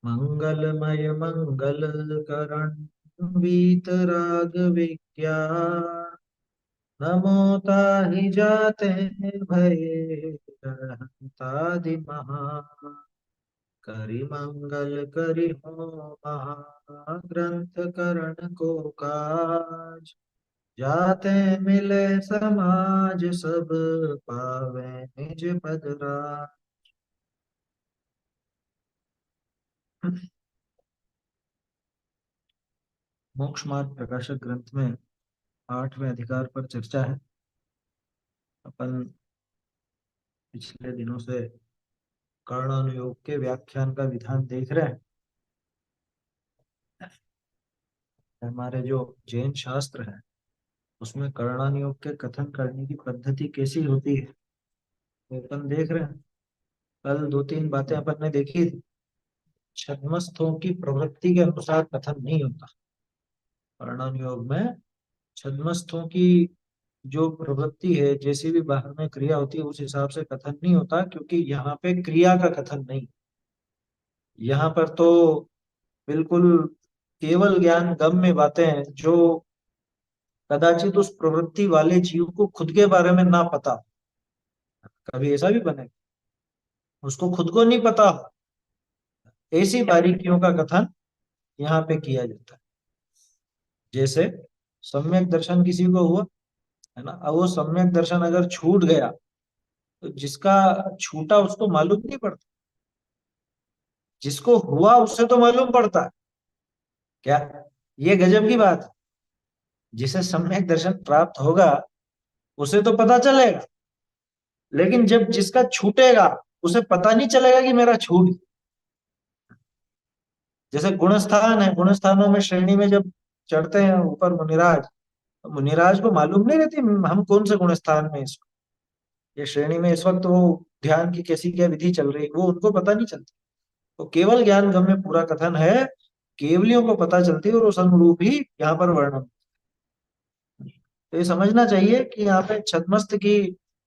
मंगलमय मंगल करण वीतराग विज्ञान नमो ताहि जाते भये रहतादि महा करि मंगल करि हो महाग्रंथ करण को काज जाते मिले समाज सब पावे निज पद राज। मोक्ष मार्ग प्रकाशक ग्रंथ में 8वें अधिकार पर चर्चा है। अपन पिछले दिनों से कर्णानुयोग के व्याख्यान का विधान देख रहे हैं। हमारे जो जैन शास्त्र है उसमें कर्णानुयोग के कथन करने की पद्धति कैसी होती है वो अपन देख रहे हैं। कल दो तीन बातें अपन ने देखी थी। छद्मस्थों की प्रवृत्ति के अनुसार कथन नहीं होता। कर्णानुयोग में छद्मस्थों की जो प्रवृत्ति है, जैसी भी बाहर में क्रिया होती है उस हिसाब से कथन नहीं होता, क्योंकि यहाँ पे क्रिया का कथन नहीं। यहाँ पर तो बिल्कुल केवल ज्ञान गम्य बातें हैं जो कदाचित उस प्रवृत्ति वाले जीव को खुद के बारे में ना पता हो। कभी ऐसा भी बने उसको खुद को नहीं पता हो, ऐसी बारीकियों का कथन यहाँ पे किया जाता है। जैसे सम्यक दर्शन किसी को हुआ है ना, अब वो सम्यक दर्शन अगर छूट गया तो जिसका छूटा उसको मालूम नहीं पड़ता, जिसको हुआ उससे तो मालूम पड़ता है। क्या ये गजब की बात है। जिसे सम्यक दर्शन प्राप्त होगा उसे तो पता चलेगा, लेकिन जब जिसका छूटेगा उसे पता नहीं चलेगा कि मेरा छूट। जैसे गुणस्थान है, गुणस्थानों में श्रेणी में जब चढ़ते हैं ऊपर मुनिराज, तो मुनिराज को मालूम नहीं रहती हम कौन से गुणस्थान में इस ये श्रेणी में इस वक्त वो ध्यान की कैसी क्या विधि चल रही है, वो उनको पता नहीं चलती। तो केवल ज्ञान गम्य पूरा कथन है, केवलियों को पता चलती है और उस अनुरूप ही यहाँ पर वर्णन। तो ये समझना चाहिए कि यहाँ पे छद्मस्त की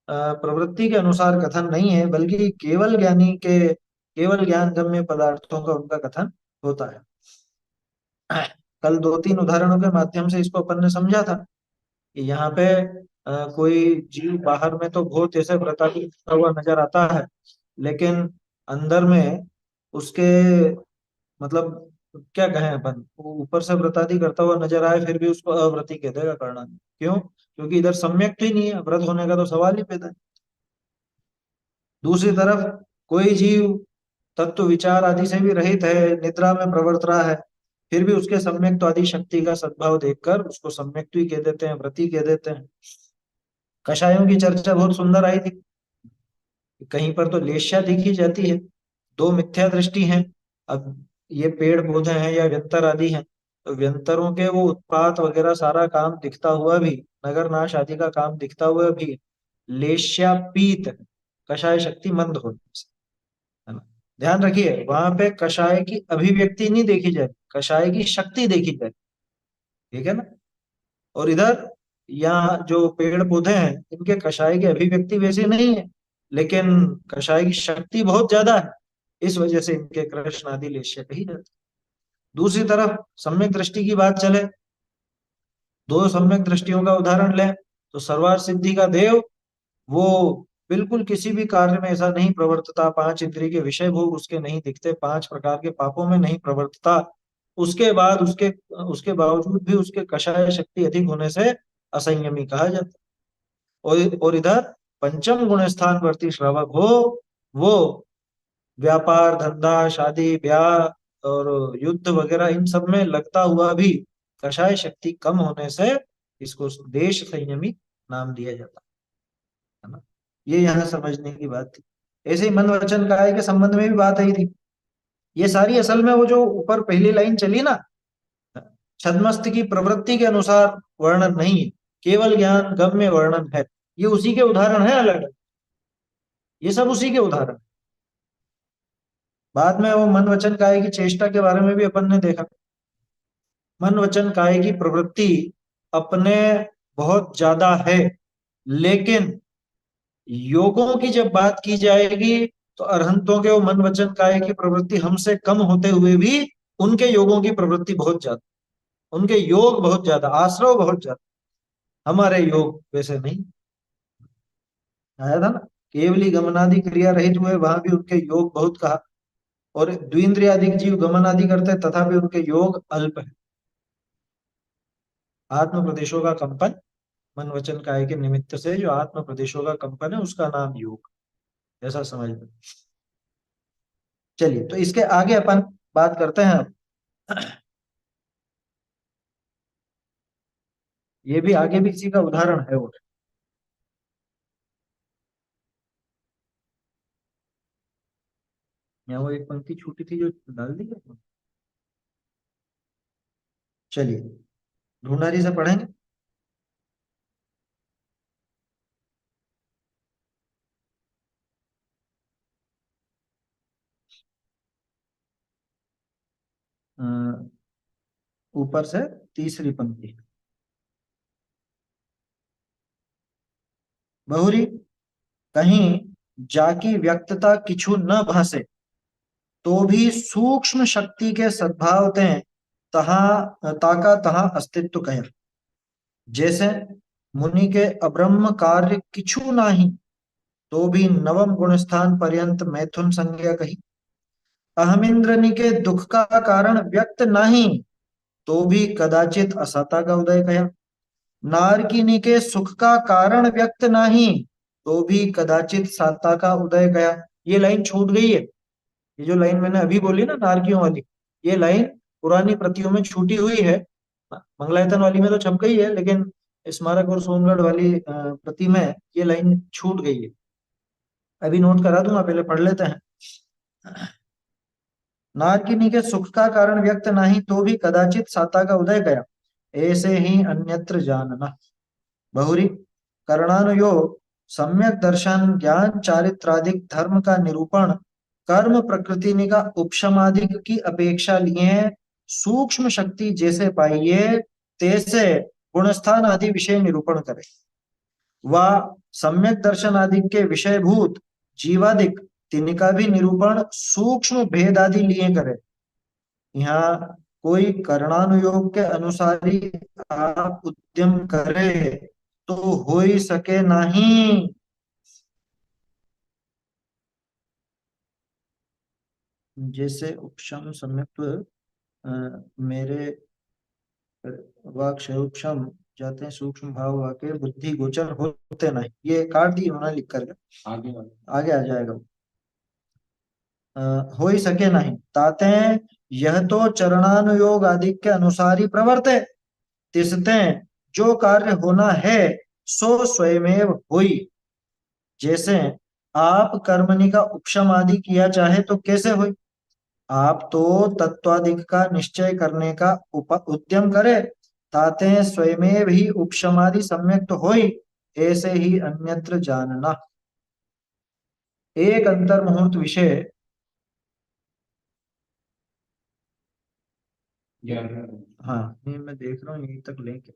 प्रवृत्ति के अनुसार कथन नहीं है, बल्कि केवल ज्ञानी के केवल ज्ञान गम्य पदार्थों का उनका कथन होता है। कल दो तीन उदाहरणों के माध्यम से इसको अपन ने समझा था कि यहाँ पे कोई जीव बाहर में तो बहुत ऐसे व्रताती करता हुआ नजर आता है, लेकिन अंदर में उसके मतलब क्या कहें अपन, वो ऊपर से व्रतादि करता हुआ नजर आए फिर भी उसको अव्रती कह देगा करना। क्यों? क्योंकि इधर सम्यक तो ही नहीं है, व्रत होने का तो सवाल ही पैदा है। दूसरी तरफ कोई जीव तत्व विचार आदि से भी रहित है, निद्रा में प्रवर्त रहा है, फिर भी उसके सम्यक तो आदि शक्ति का सद्भाव देखकर उसको सम्यक तो ही कह देते हैं, व्रती कह देते हैं। कषायों की चर्चा बहुत सुंदर आई थी। कहीं पर तो लेश्या दिखी जाती है, दो मिथ्या दृष्टि हैं। अब ये पेड़ पौधे हैं या व्यंतर आदि हैं, तो व्यंतरों के वो उत्पात वगैरह सारा काम दिखता हुआ भी, नगर नाश आदि का काम दिखता हुआ भी लेश्या पीत कषाय शक्ति मंद होने से, है ना। ध्यान रखिए वहां पे कषाय की अभिव्यक्ति नहीं देखी जाए, कषाय की शक्ति देखी जाए। ठीक है ना। और इधर यहाँ जो पेड़ पौधे हैं इनके कषाय की अभिव्यक्ति वैसी नहीं है, लेकिन कषाय की शक्ति बहुत ज्यादा है, इस वजह से इनके कृष्ण आदि लेश्य कही जाती है। दूसरी तरफ सम्यक दृष्टि की बात चले, दो सम्यक दृष्टियों का उदाहरण लें तो सर्वार सिद्धि का देव वो बिल्कुल किसी भी कार्य में ऐसा नहीं प्रवर्तता, पांच इंद्रिय के विषय भोग उसके नहीं दिखते, पांच प्रकार के पापों में नहीं प्रवर्तता। उसके बाद उसके बावजूद भी उसके कषाय शक्ति अधिक होने से असंयमी कहा जाता है। और इधर पंचम गुण स्थान वर्ती श्रावक हो, वो व्यापार धंधा शादी ब्याह और युद्ध वगैरह इन सब में लगता हुआ भी कषाय शक्ति कम होने से इसको देश संयमी नाम दिया जाता है ना। ये यहाँ समझने की बात थी। ऐसे ही मन वचन काय के संबंध में भी बात आई थी। ये सारी असल में वो जो ऊपर पहली लाइन चली ना, छद्मस्त की प्रवृत्ति के अनुसार वर्णन नहीं है, केवल ज्ञान गम्य वर्णन है। ये उसी के उदाहरण है अलग अलग, ये सब उसी के उदाहरण। बाद में वो मन वचन काय की चेष्टा के बारे में भी अपन ने देखा। मन वचन काय की प्रवृत्ति अपने बहुत ज्यादा है, लेकिन योगों की जब बात की जाएगी तो अरहंतों के वो मन वचन काया की प्रवृत्ति हमसे कम होते हुए भी उनके योगों की प्रवृत्ति बहुत ज्यादा, उनके योग बहुत ज्यादा, आश्रव बहुत ज्यादा। हमारे योग वैसे नहीं। आया था ना, केवली गमनादि क्रिया रहित हुए वहां भी उनके योग बहुत कहा। और द्विंद्रियादिक जीव गमन आदि करते हैं, तथा भी उनके योग अल्प है। आत्म प्रदेशों का कंपन, मन वचन काया के निमित्त से जो आत्म प्रदेशों का कंपन है उसका नाम योग, ऐसा समझ लो। चलिए, तो इसके आगे अपन बात करते हैं अब। ये भी आगे भी किसी का उदाहरण है। वो यहाँ वो एक पंक्ति छूटी थी जो डाल दी है। चलिए, ढूंढारी से पढ़ेंगे। अ, ऊपर से तीसरी पंक्ति। बहुरी कहीं जाकी व्यक्तता किछु न भासे, तो भी सूक्ष्म शक्ति के सद्भाव ते तहा ताका तहा अस्तित्व कह। जैसे मुनि के अब्रह्म कार्य किछु नाही, तो भी नवम गुण स्थान पर्यंत मैथुन संज्ञा कही। अहमिंद्रनि के दुख का कारण व्यक्त नहीं, तो भी कदाचित असता का उदय कहा। नारकिनी के सुख का कारण व्यक्त नहीं, तो भी कदाचित साता का उदय कहा। ये लाइन छूट गई है। ये जो लाइन मैंने अभी बोली ना नारकियों वाली, ये लाइन पुरानी प्रतियों में छूटी हुई है। मंगलायतन वाली में तो छप गई है, लेकिन स्मारक और सोनगढ़ वाली प्रति में ये लाइन छूट गई है। अभी नोट करा दूंगा, पहले पढ़ लेते हैं। नारकिनी के सुख का कारण व्यक्त नहीं, तो भी कदाचित साता का उदय गया, ऐसे ही अन्यत्र जानना। बहुरी करणानुयोग सम्यक दर्शन ज्ञान चारित्रादिक धर्म का निरूपण कर्म प्रकृति का उपशमादिक की अपेक्षा लिए सूक्ष्म शक्ति जैसे पाइये, तैसे गुणस्थान आदि विषय निरूपण करे। वह सम्यक दर्शन आदि के विषयभूत जीवादिक तिनका भी निरूपण सूक्ष्म भेद आदि लिए करे। यहाँ कोई करणानुयोग के अनुसार ही आप उद्यम करे, तो हो ही सके नहीं। जैसे उपशम सम्यक्त्व मेरे वाक् उपशम जाते हैं, सूक्ष्म भाव वाके बुद्धि गोचर होते नहीं, ये काट दी उन्होंने लिख कर। आगे आगे आ जाएगा। अ, हो ही सके नहीं ताते यह तो चरणानुयोग आदि के अनुसार ही प्रवर्ते, तिसते जो कार्य होना है सो स्वयमेव होई। जैसे आप कर्मणि का उपशम आदि किया चाहे तो कैसे होई। आप तो तत्वादिक का निश्चय करने का उद्यम करे, ताते स्वयमेव ही उपशमादि सम्यक तो होई, ऐसे ही अन्यत्र जानना। एक अंतर मुहूर्त विषय। हाँ, नहीं मैं देख रहा हूँ यहीं तक लेके।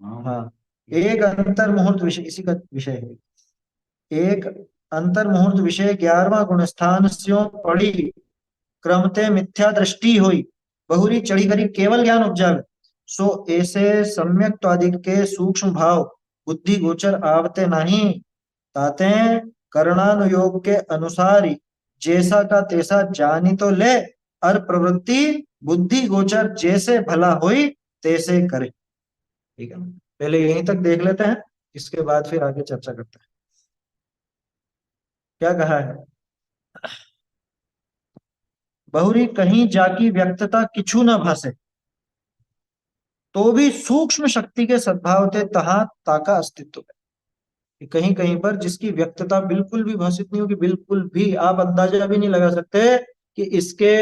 हाँ, एक अंतर मुहूर्त विषय इसी का विषय है। एक अंतर मुहूर्त विषय 11वां गुणस्थान स्यों पड़ी, क्रमते मिथ्या दृष्टि हुई, बहुरी चढ़ी करी केवल ज्ञान उपजावे। सो ऐसे सम्यक त्वादिक के सूक्ष्म भाव बुद्धि गोचर आवते नहीं, ताते करणानुयोग के अनुसार ही जैसा का तैसा जानी तो ले, और प्रवृत्ति बुद्धि गोचर जैसे भला हुई तैसे करे। ठीक है ना, पहले यहीं तक देख लेते हैं, इसके बाद फिर आगे चर्चा करते हैं। क्या कहा है। बहुरी कहीं जाकी व्यक्तता किछु न भासे, तो भी सूक्ष्म शक्ति के सद्भाव थे तहा ताका अस्तित्व है। कि कहीं कहीं पर जिसकी व्यक्तता बिल्कुल भी भाषित नहीं होगी, बिल्कुल भी आप अंदाजा भी नहीं लगा सकते कि इसके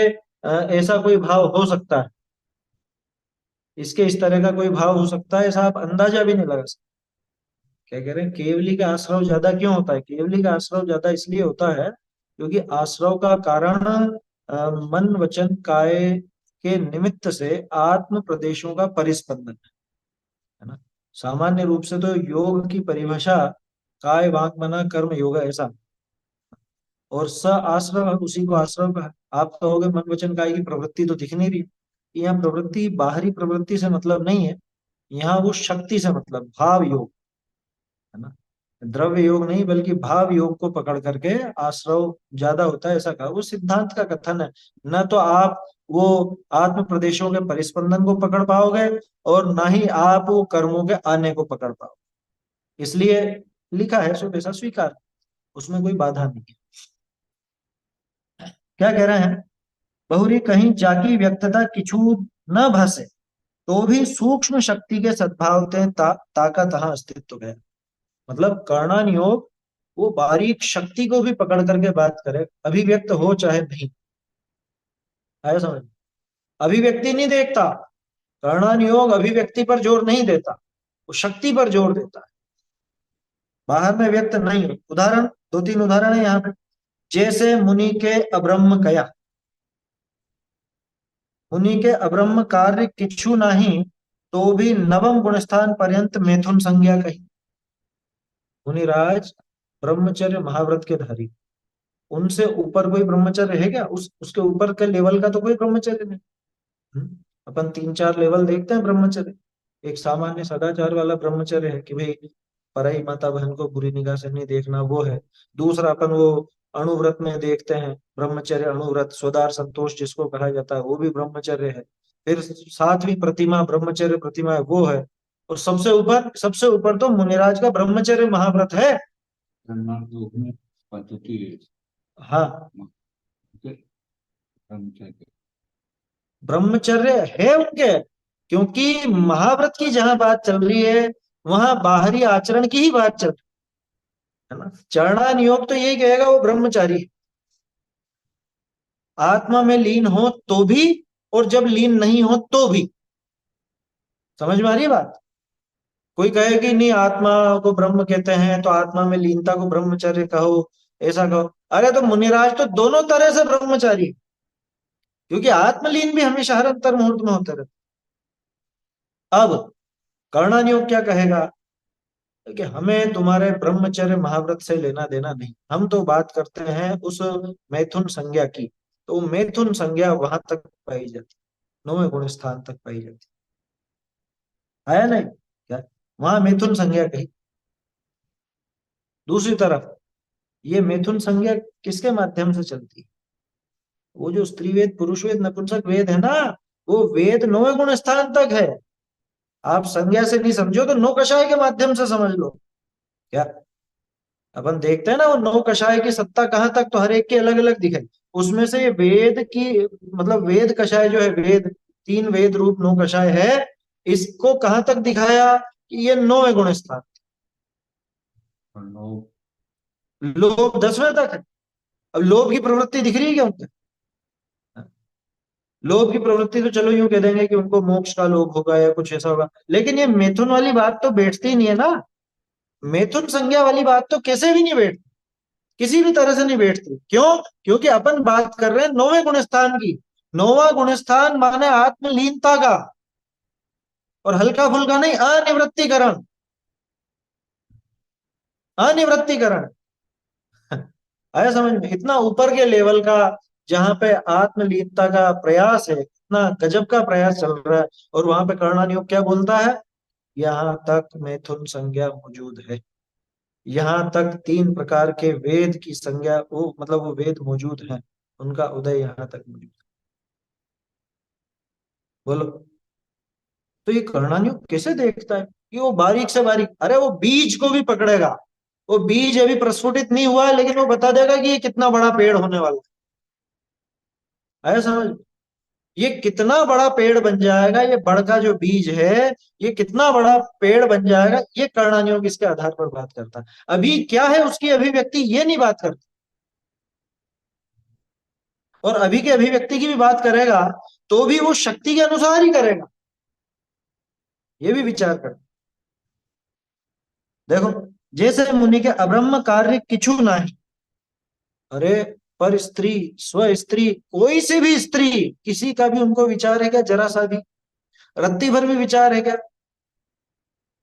ऐसा कोई भाव हो सकता है, इसके इस तरह का कोई भाव हो सकता है, ऐसा आप अंदाजा भी नहीं लगा सकते। क्या कह रहे हैं, केवली का आश्रव ज्यादा क्यों होता है। केवली का आश्रव ज्यादा इसलिए होता है क्योंकि आश्रव का कारण मन वचन काय के निमित्त से आत्म प्रदेशों का परिस्पंदन है ना। सामान्य रूप से तो योग की परिभाषा काय वाक मना कर्म योग ऐसा, और स आश्रव है, उसी को आश्रव का है। आप कहोगे मन वचन काया की प्रवृत्ति तो दिख नहीं रही। यहाँ प्रवृत्ति बाहरी प्रवृत्ति से मतलब नहीं है, यहाँ वो शक्ति से मतलब, भाव योग है ना। द्रव्य योग नहीं बल्कि भाव योग को पकड़ करके आश्रव ज्यादा होता है, ऐसा कहा। वो सिद्धांत का कथन है। न तो आप वो आत्म प्रदेशों के परिस्पंदन को पकड़ पाओगे, और ना ही आप वो कर्मों के आने को पकड़ पाओगे। इसलिए लिखा है सो वैसा स्वीकार, उसमें कोई बाधा नहीं है। क्या कह रहे हैं? बहुरी कहीं जाकी व्यक्तता किछु न भासे, तो भी सूक्ष्म शक्ति के सद्भाव ते ताका तहा अस्तित्व है। मतलब कर्णन योग वो बारीक शक्ति को भी पकड़ करके बात करे, अभिव्यक्त हो चाहे नहीं। आया समझ? अभिव्यक्ति नहीं देखता। कर्णन योग अभिव्यक्ति पर जोर नहीं देता, वो शक्ति पर जोर देता है, बाहर में व्यक्त नहीं है। उदाहरण, दो तीन उदाहरण है यहाँ पे। जैसे मुनि के अब्रह्म कया, मुनि के अब्रह्म कार्य किच्छु नहीं, तो भी नवम गुणस्थान पर्यंत मैथुन संज्ञा कही। मुनिराज ब्रह्मचर्य महाव्रत के धारी, उनसे ऊपर कोई ब्रह्मचर्य है क्या? उसके ऊपर के लेवल का तो कोई ब्रह्मचर्य नहीं। अपन तीन चार लेवल देखते हैं ब्रह्मचर्य। एक सामान्य सदाचार वाला ब्रह्मचर्य है कि भाई पराई माता बहन को बुरी निगाह से नहीं देखना, वो है। दूसरा अपन वो अणुव्रत में देखते हैं, ब्रह्मचर्य अणुव्रत, स्वदार संतोष जिसको कहा जाता है, वो भी ब्रह्मचर्य है। फिर सातवीं प्रतिमा ब्रह्मचर्य प्रतिमा है, वो है। और सबसे ऊपर तो मुनिराज का ब्रह्मचर्य महाव्रत है। हाँ, ब्रह्मचर्य है उनके, क्योंकि महाव्रत की जहां बात चल रही है, वहां बाहरी आचरण की ही बात चल रही है ना। चरणान योग तो यही कहेगा वो ब्रह्मचारी है। आत्मा में लीन हो तो भी, और जब लीन नहीं हो तो भी। समझ में आ रही है बात? कोई कहे कि नहीं आत्मा को ब्रह्म कहते हैं तो आत्मा में लीनता को ब्रह्मचर्य कहो, ऐसा कहो। अरे तो मुनिराज तो दोनों तरह से ब्रह्मचारी है, क्योंकि आत्मलीन भी हमेशा हर अंतर मुहूर्त में होते रहते। अब कर्णन योग क्या कहेगा कि हमें तुम्हारे ब्रह्मचर्य महाव्रत से लेना देना नहीं, हम तो बात करते हैं उस मैथुन संज्ञा की। तो मैथुन संज्ञा वहां तक पाई जाती, नौवें गुण स्थान तक पाई जाती। आया नहीं क्या? वहां मैथुन संज्ञा कही। दूसरी तरफ ये मैथुन संज्ञा किसके माध्यम से चलती है? वो जो स्त्री वेद, पुरुष वेद, नपुंसक वेद है ना, वो वेद नौवें गुण स्थान तक है। आप संज्ञा से नहीं समझो तो नौ कषाय के माध्यम से समझ लो। क्या अपन देखते हैं ना वो नौ कषाय की सत्ता कहाँ तक, तो हर एक की अलग अलग दिखाई। उसमें से ये वेद की, मतलब वेद कषाय जो है, वेद तीन वेद रूप नौ कषाय है, इसको कहाँ तक दिखाया कि ये नौवें गुण स्थान। लोभ 10वें तक है। अब लोभ की प्रवृत्ति दिख रही है क्या उनके? लोभ की प्रवृत्ति तो चलो यूं कह देंगे कि उनको मोक्ष का लोभ होगा या कुछ ऐसा होगा, लेकिन ये मिथुन वाली बात तो बैठती ही नहीं है ना। मिथुन संज्ञा वाली बात तो कैसे भी नहीं बैठती, किसी भी तरह से नहीं बैठती। क्यों? क्योंकि अपन बात कर रहे हैं नौवें गुण स्थान की। नौवां गुण स्थान माने आत्मलीनता का, और हल्का फुल्का नहीं, अनिवृत्तिकरण। अनिवृत्तिकरण आया समझ में? इतना ऊपर के लेवल का, जहां पे आत्मलीनता का प्रयास है, इतना गजब का प्रयास चल रहा है। और वहां पे कर्णन योग क्या बोलता है? यहाँ तक मैथुन संज्ञा मौजूद है, यहाँ तक तीन प्रकार के वेद की संज्ञा, वो मतलब वो वेद मौजूद हैं, उनका उदय यहाँ तक मौजूद है। बोलो, तो ये कर्णन योग कैसे देखता है कि वो बारीक से बारीक, अरे वो बीज को भी पकड़ेगा। वो बीज अभी प्रस्फुटित नहीं हुआ है, लेकिन वो बता देगा कि ये कितना बड़ा पेड़ होने वाला है। आया समझ? ये कितना बड़ा पेड़ बन जाएगा, ये बड़ का जो बीज है, ये कितना बड़ा पेड़ बन जाएगा, ये कर्णयोग इसके आधार पर बात करता है। अभी क्या है उसकी अभिव्यक्ति, ये नहीं बात करता। और अभी के अभिव्यक्ति की भी बात करेगा तो भी वो शक्ति के अनुसार ही करेगा, ये भी विचार कर। देखो, जैसे मुनि के अब्रह्म कार्य किछु नहीं। अरे पर स्त्री, स्व स्त्री, कोई से भी स्त्री, किसी का भी उनको विचार है क्या? जरा सा भी, रत्ती भर भी विचार है क्या?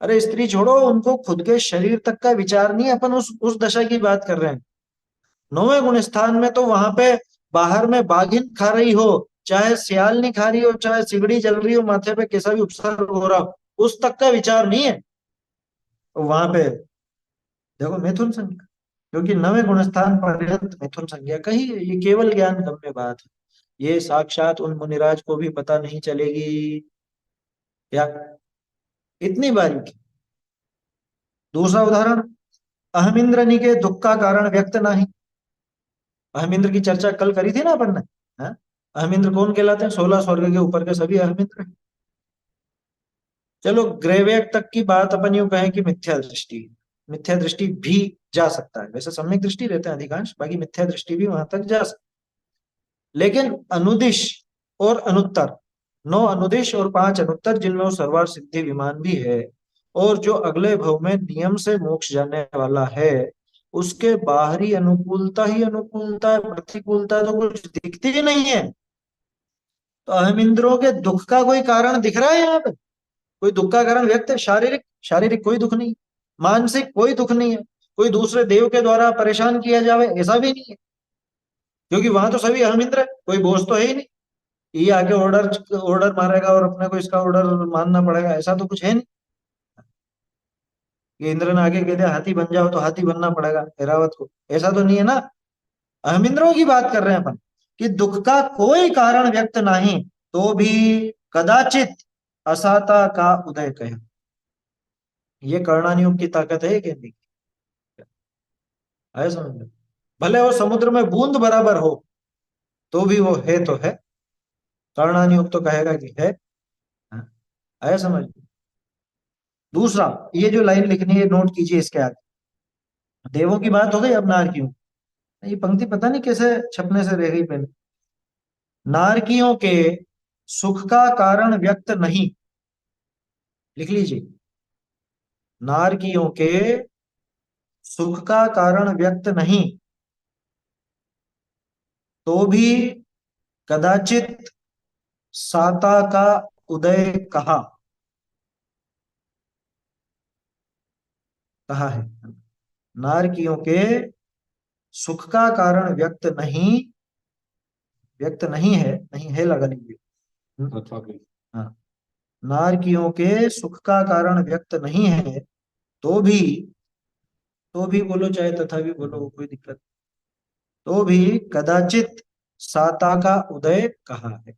अरे स्त्री छोड़ो, उनको खुद के शरीर तक का विचार नहीं, अपन उस दशा की बात कर रहे हैं। नौवें गुण स्थान में तो वहां पे बाहर में बाघिन खा रही हो, चाहे सियालनी खा रही हो, चाहे सिगड़ी जल रही हो, माथे पे कैसा भी उपसर्ग हो रहा हो, उस तक का विचार नहीं है। तो वहां पे देखो मिथुन संज्ञा, क्योंकि नवे गुण स्थान पर्यंत मिथुन संज्ञा कही है। ये केवल ज्ञान गम्य बात है, ये साक्षात उन मुनिराज को भी पता नहीं चलेगी या, इतनी बारीकी। दूसरा उदाहरण, अहमिंद्र के दुख का कारण व्यक्त नहीं। अहमिंद्र की चर्चा कल करी थी ना अपन ने। हाँ? अहमिंद्र कौन कहलाते हैं? 16 स्वर्ग के ऊपर के सभी अहमिंद्र हैं। चलो ग्रेवेक तक की बात अपन यूं कहें कि मिथ्या दृष्टि, मिथ्या दृष्टि भी जा सकता है, वैसे सम्यक दृष्टि रहते हैं अधिकांश, बाकी मिथ्या दृष्टि भी वहां तक जा सकती है। लेकिन अनुदिश और अनुत्तर, 9 अनुदिश और 5 अनुत्तर, जिनमें वो सर्वार्थ सिद्धि विमान भी है, और जो अगले भव में नियम से मोक्ष जाने वाला है, उसके बाहरी अनुकूलता ही अनुकूलता है, प्रतिकूलता तो कुछ दिखती ही नहीं है। तो अहमिंद्रों के दुख का कोई कारण दिख रहा है यहाँ पे? कोई दुख का कारण व्यक्त है? शारीरिक, शारीरिक कोई दुख नहीं, मानसिक कोई दुख नहीं है, कोई दूसरे देव के द्वारा परेशान किया जावे ऐसा भी नहीं है, क्योंकि वहां तो सभी अहमिंद्र है, कोई बोझ तो है ही नहीं। ये आके ऑर्डर ऑर्डर मारेगा और अपने को इसका ऑर्डर मानना पड़ेगा, ऐसा तो कुछ है नहीं कि इंद्र ने आगे कह दिया हाथी बन जाओ तो हाथी बनना पड़ेगा एरावत को, ऐसा तो नहीं है ना। अहमिंद्रों की बात कर रहे हैं अपन, कि दुख का कोई कारण व्यक्त नहीं, तो भी कदाचित असाता का उदय कहे। ये कर्णानियों की ताकत है कि नहीं? आए समझ में? भले वो समुद्र में बूंद बराबर हो, तो भी वो है तो है, कर्णानियुक्त तो कहेगा कि है। हाँ, आया समझ में? दूसरा, ये जो लाइन लिखनी है नोट कीजिए इसके आगे, देवों की बात हो गई, अब नारकियों। ये पंक्ति पता नहीं कैसे छपने से रह गई पहले। नारकियों के सुख का कारण व्यक्त नहीं, लिख लीजिए, नारकियों के सुख का कारण व्यक्त नहीं, तो भी कदाचित साता का उदय कहा, कहा है। नारकियों के सुख का कारण व्यक्त नहीं, व्यक्त नहीं है, नहीं है लगा लीजिए। अच्छा, हाँ, नारकियों के सुख का कारण व्यक्त नहीं है, तो भी, तो भी बोलो चाहे तथा भी बोलो, कोई दिक्कत, तो भी कदाचित साता का उदय कहा है।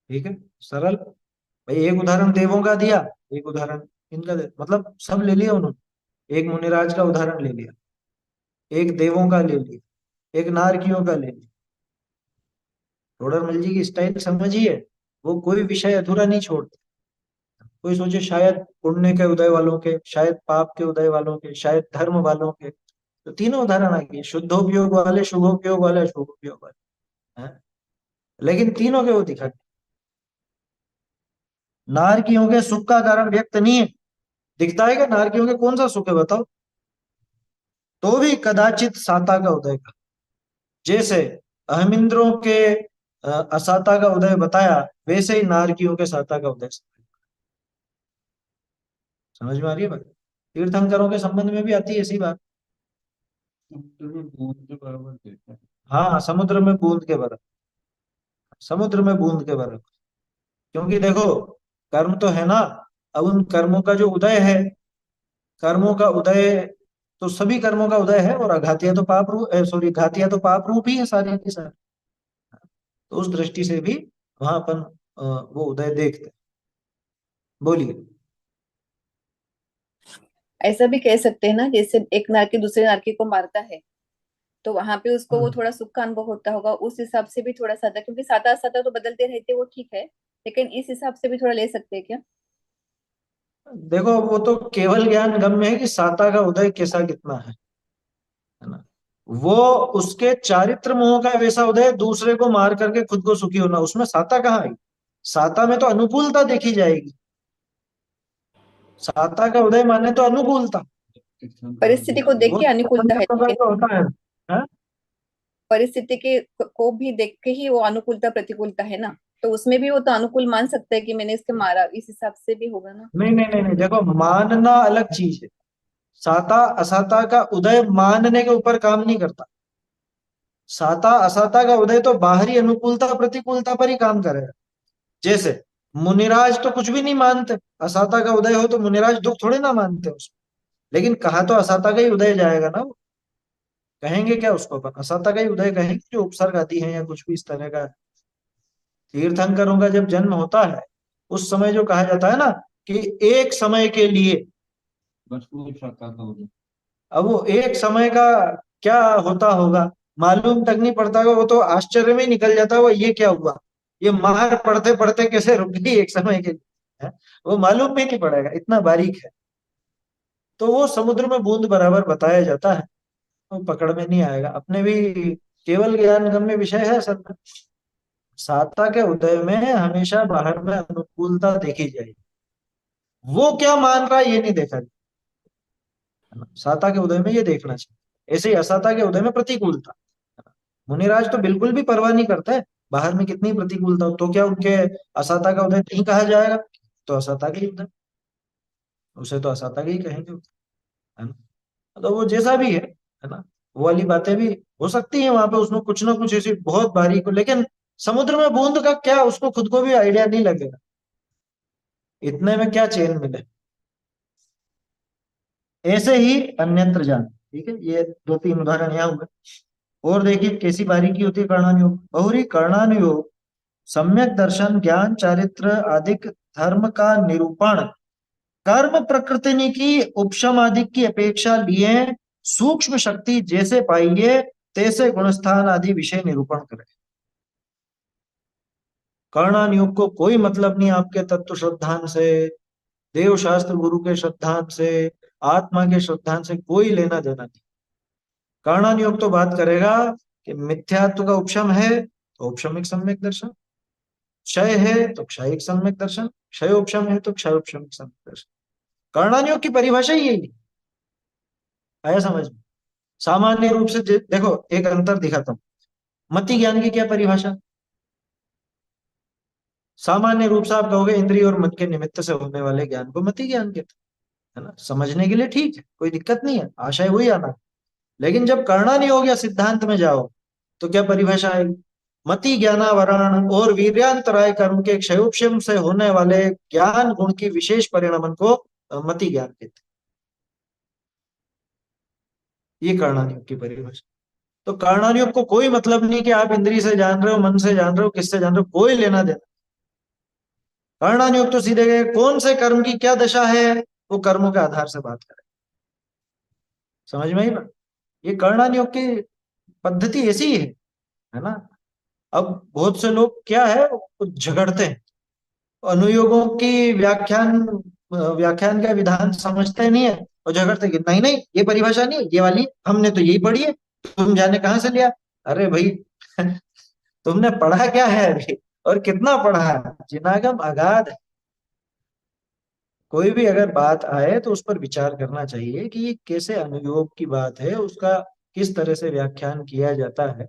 ठीक है, सरल। भाई एक उदाहरण देवों का दिया, एक उदाहरण इनका दे, मतलब सब ले लिया उन्होंने, एक मुनिराज का उदाहरण ले लिया, एक देवों का ले लिया, एक नारकियों का ले लिया। टोडरमल जी की स्टाइल समझिए, वो कोई विषय अधूरा नहीं छोड़ते। कोई सोचे शायद पुण्य के उदय वालों के, शायद पाप के उदय वालों के, शायद धर्म वालों के, तो तीनों उदाहरण आ गए, शुद्धोपयोग वाले, शुभोपयोग वाले, अशुभोपयोग वाले, हैं? लेकिन तीनों के वो दिखा। नारकियों के सुख का कारण व्यक्त नहीं है, दिखता है कि नारकियों के कौन सा सुख है बताओ, तो भी कदाचित साता का उदय का, जैसे अहमिंद्रों के असाता का उदय बताया, वैसे ही नारकियों के साता का उदय। समझ में आ रही है बात? तीर्थंकरों के संबंध में भी आती है ऐसी बात। समुद्र में बूंद के बराबर देखा है। हाँ, समुद्र में बूंद के बराबर, समुद्र में बूंद के बराबर, क्योंकि देखो कर्म तो है ना, अब उन कर्मों का जो उदय है, कर्मों का उदय, तो सभी कर्मों का उदय है, और अघातिया तो पाप रूप, सॉरी, घातिया तो पाप रूप ही है सारे के सारे। तो उस दृष्टि से भी वहां अपन वो उदय देखते हैं। बोलिए। ऐसा भी कह सकते हैं ना, जैसे एक नारकी दूसरे नारकी को मारता है, तो वहां पे उसको वो हम्म। थोड़ा सुख का अनुभव होता होगा, उस हिसाब से भी थोड़ा सादा, क्योंकि सादा सादा तो बदलते रहते, वो ठीक है, लेकिन इस हिसाब से भी थोड़ा ले सकते हैं क्या? देखो वो तो केवल ज्ञान गम्य है कि साता का उदय कैसा कितना है ना। वो उसके चारित्र मोह का वैसा उदय, दूसरे को मार करके खुद को सुखी होना, उसमें साता कहाँ आई? साता में तो अनुकूलता देखी जाएगी, साता का उदय माने तो अनुकूलता। परिस्थिति को देख वो के तो अनुकूलता है, प्रकार लेकिन का होता है। हाँ? परिस्थिति के को भी देख के ही वो अनुकूलता प्रतिकूलता है ना, तो उसमें भी वो तो अनुकूल मान सकता है कि मैंने इसके मारा, इस हिसाब से भी होगा ना। नहीं नहीं नहीं नहीं, देखो मानना अलग चीज है, साता असाता का उदय मानने के ऊपर काम नहीं करता। साता असाता का उदय तो बाहरी अनुकूलता प्रतिकूलता पर ही काम करेगा। जैसे मुनिराज तो कुछ भी नहीं मानते, असाता का उदय हो तो मुनिराज दुख थोड़े ना मानते उसमें, लेकिन कहा तो असाता का ही उदय जाएगा ना वो। कहेंगे क्या उसको अपन, असाता का ही उदय कहेंगे, जो उपसर्ग आदि है या कुछ भी इस तरह का। तीर्थंकरों का जब जन्म होता है उस समय जो कहा जाता है ना कि एक समय के लिए, बस वो श्रद्धा का उदय। अब वो एक समय का क्या होता होगा मालूम तक नहीं पड़ता होगा, वो तो आश्चर्य में ही निकल जाता होगा ये क्या हुआ, ये मार पड़ते पड़ते कैसे रुक गई एक समय के लिए, है? वो मालूम भी नहीं पड़ेगा, इतना बारीक है। तो वो समुद्र में बूंद बराबर बताया जाता है, वो पकड़ में नहीं आएगा अपने भी। केवल ज्ञान गम्य विषय है असल में। साता के उदय में हमेशा बाहर में अनुकूलता देखी जाएगी, वो क्या मान रहा है ये नहीं देखा जाएगा। साता के उदय में ये देखना चाहिए, ऐसे ही असाता के उदय में प्रतिकूलता। मुनिराज तो बिल्कुल भी परवाह नहीं करते बाहर में कितनी प्रतिकूलता हो, तो क्या उनके असाता का उदय नहीं कहा जाएगा? तो असाता का ही उदय, उसे तो असाता का ही कहेंगे, है ना। तो वो जैसा भी है ना, वो वाली बातें भी हो सकती है वहां पे, उसमें कुछ ना कुछ ऐसी बहुत बारीक हो, लेकिन समुद्र में बूंद का क्या, उसको खुद को भी आइडिया नहीं लगेगा इतने में क्या चैन मिले। ऐसे ही अन्यत्र जान, ठीक है, ये दो तीन उदाहरण यहाँ हुए। और देखिए कैसी बारीकी होती है कर्णानुयोग, बहुरी कर्णानुयोग सम्यक दर्शन ज्ञान चारित्र आदिक धर्म का निरूपण कर्म प्रकृति की उपशम आदि की अपेक्षा लिए सूक्ष्म शक्ति जैसे पाइए तैसे गुणस्थान आदि विषय निरूपण करे। कर्णानुयोग को कोई मतलब नहीं आपके तत्व श्रद्धान से, देव शास्त्र गुरु के श्रद्धान से, आत्मा के श्रद्धान से कोई लेना देना नहीं। कर्णानुयोग तो बात करेगा कि मिथ्यात्व का उपशम है तो उपशमिक सम्यक दर्शन, क्षय है तो क्षयिक सम्यक दर्शन, क्षयोपशम है तो क्षयोपशमिक सम्यक दर्शन। कर्णानुयोग की परिभाषा ही यही आया समझ में। सामान्य रूप से देखो एक अंतर दिखाता हूं, मति ज्ञान की क्या परिभाषा। सामान्य रूप से आप कहोगे इंद्रिय और मन के निमित्त से होने वाले ज्ञान को मति ज्ञान कहते हैं, है ना, समझने के लिए ठीक है, कोई दिक्कत नहीं है, आशय वही आना। लेकिन जब कर्णानुयोग या सिद्धांत में जाओ तो क्या परिभाषा आएगी, मति ज्ञानावरण और वीर्यांतराय कर्म के क्षयोपशम से होने वाले ज्ञान गुण की विशेष परिणमन को मति ज्ञान कहते हैं। ये कर्णानुयोग की परिभाषा। तो कर्णानुयोग को कोई मतलब नहीं कि आप इंद्रिय से जान रहे हो, मन से जान रहे हो, किससे जान रहे हो, कोई लेना देना। कर्णानुयोग तो सीधे गए कौन से कर्म की क्या दशा है वो कर्मों के आधार से बात करें। समझ में आई बात। ये कर्णानुयोग की पद्धति ऐसी है ना। अब बहुत से लोग क्या है वो झगड़ते हैं, अनुयोगों की व्याख्यान का विधान समझते नहीं है और झगड़ते कि नहीं नहीं ये परिभाषा नहीं है, ये वाली हमने तो यही पढ़ी है, तुम जाने कहाँ से लिया। अरे भाई तुमने पढ़ा क्या है अभी, और कितना पढ़ा है, जिनागम अगाध है। कोई भी अगर बात आए तो उस पर विचार करना चाहिए कि ये कैसे अनुयोग की बात है, उसका किस तरह से व्याख्यान किया जाता है।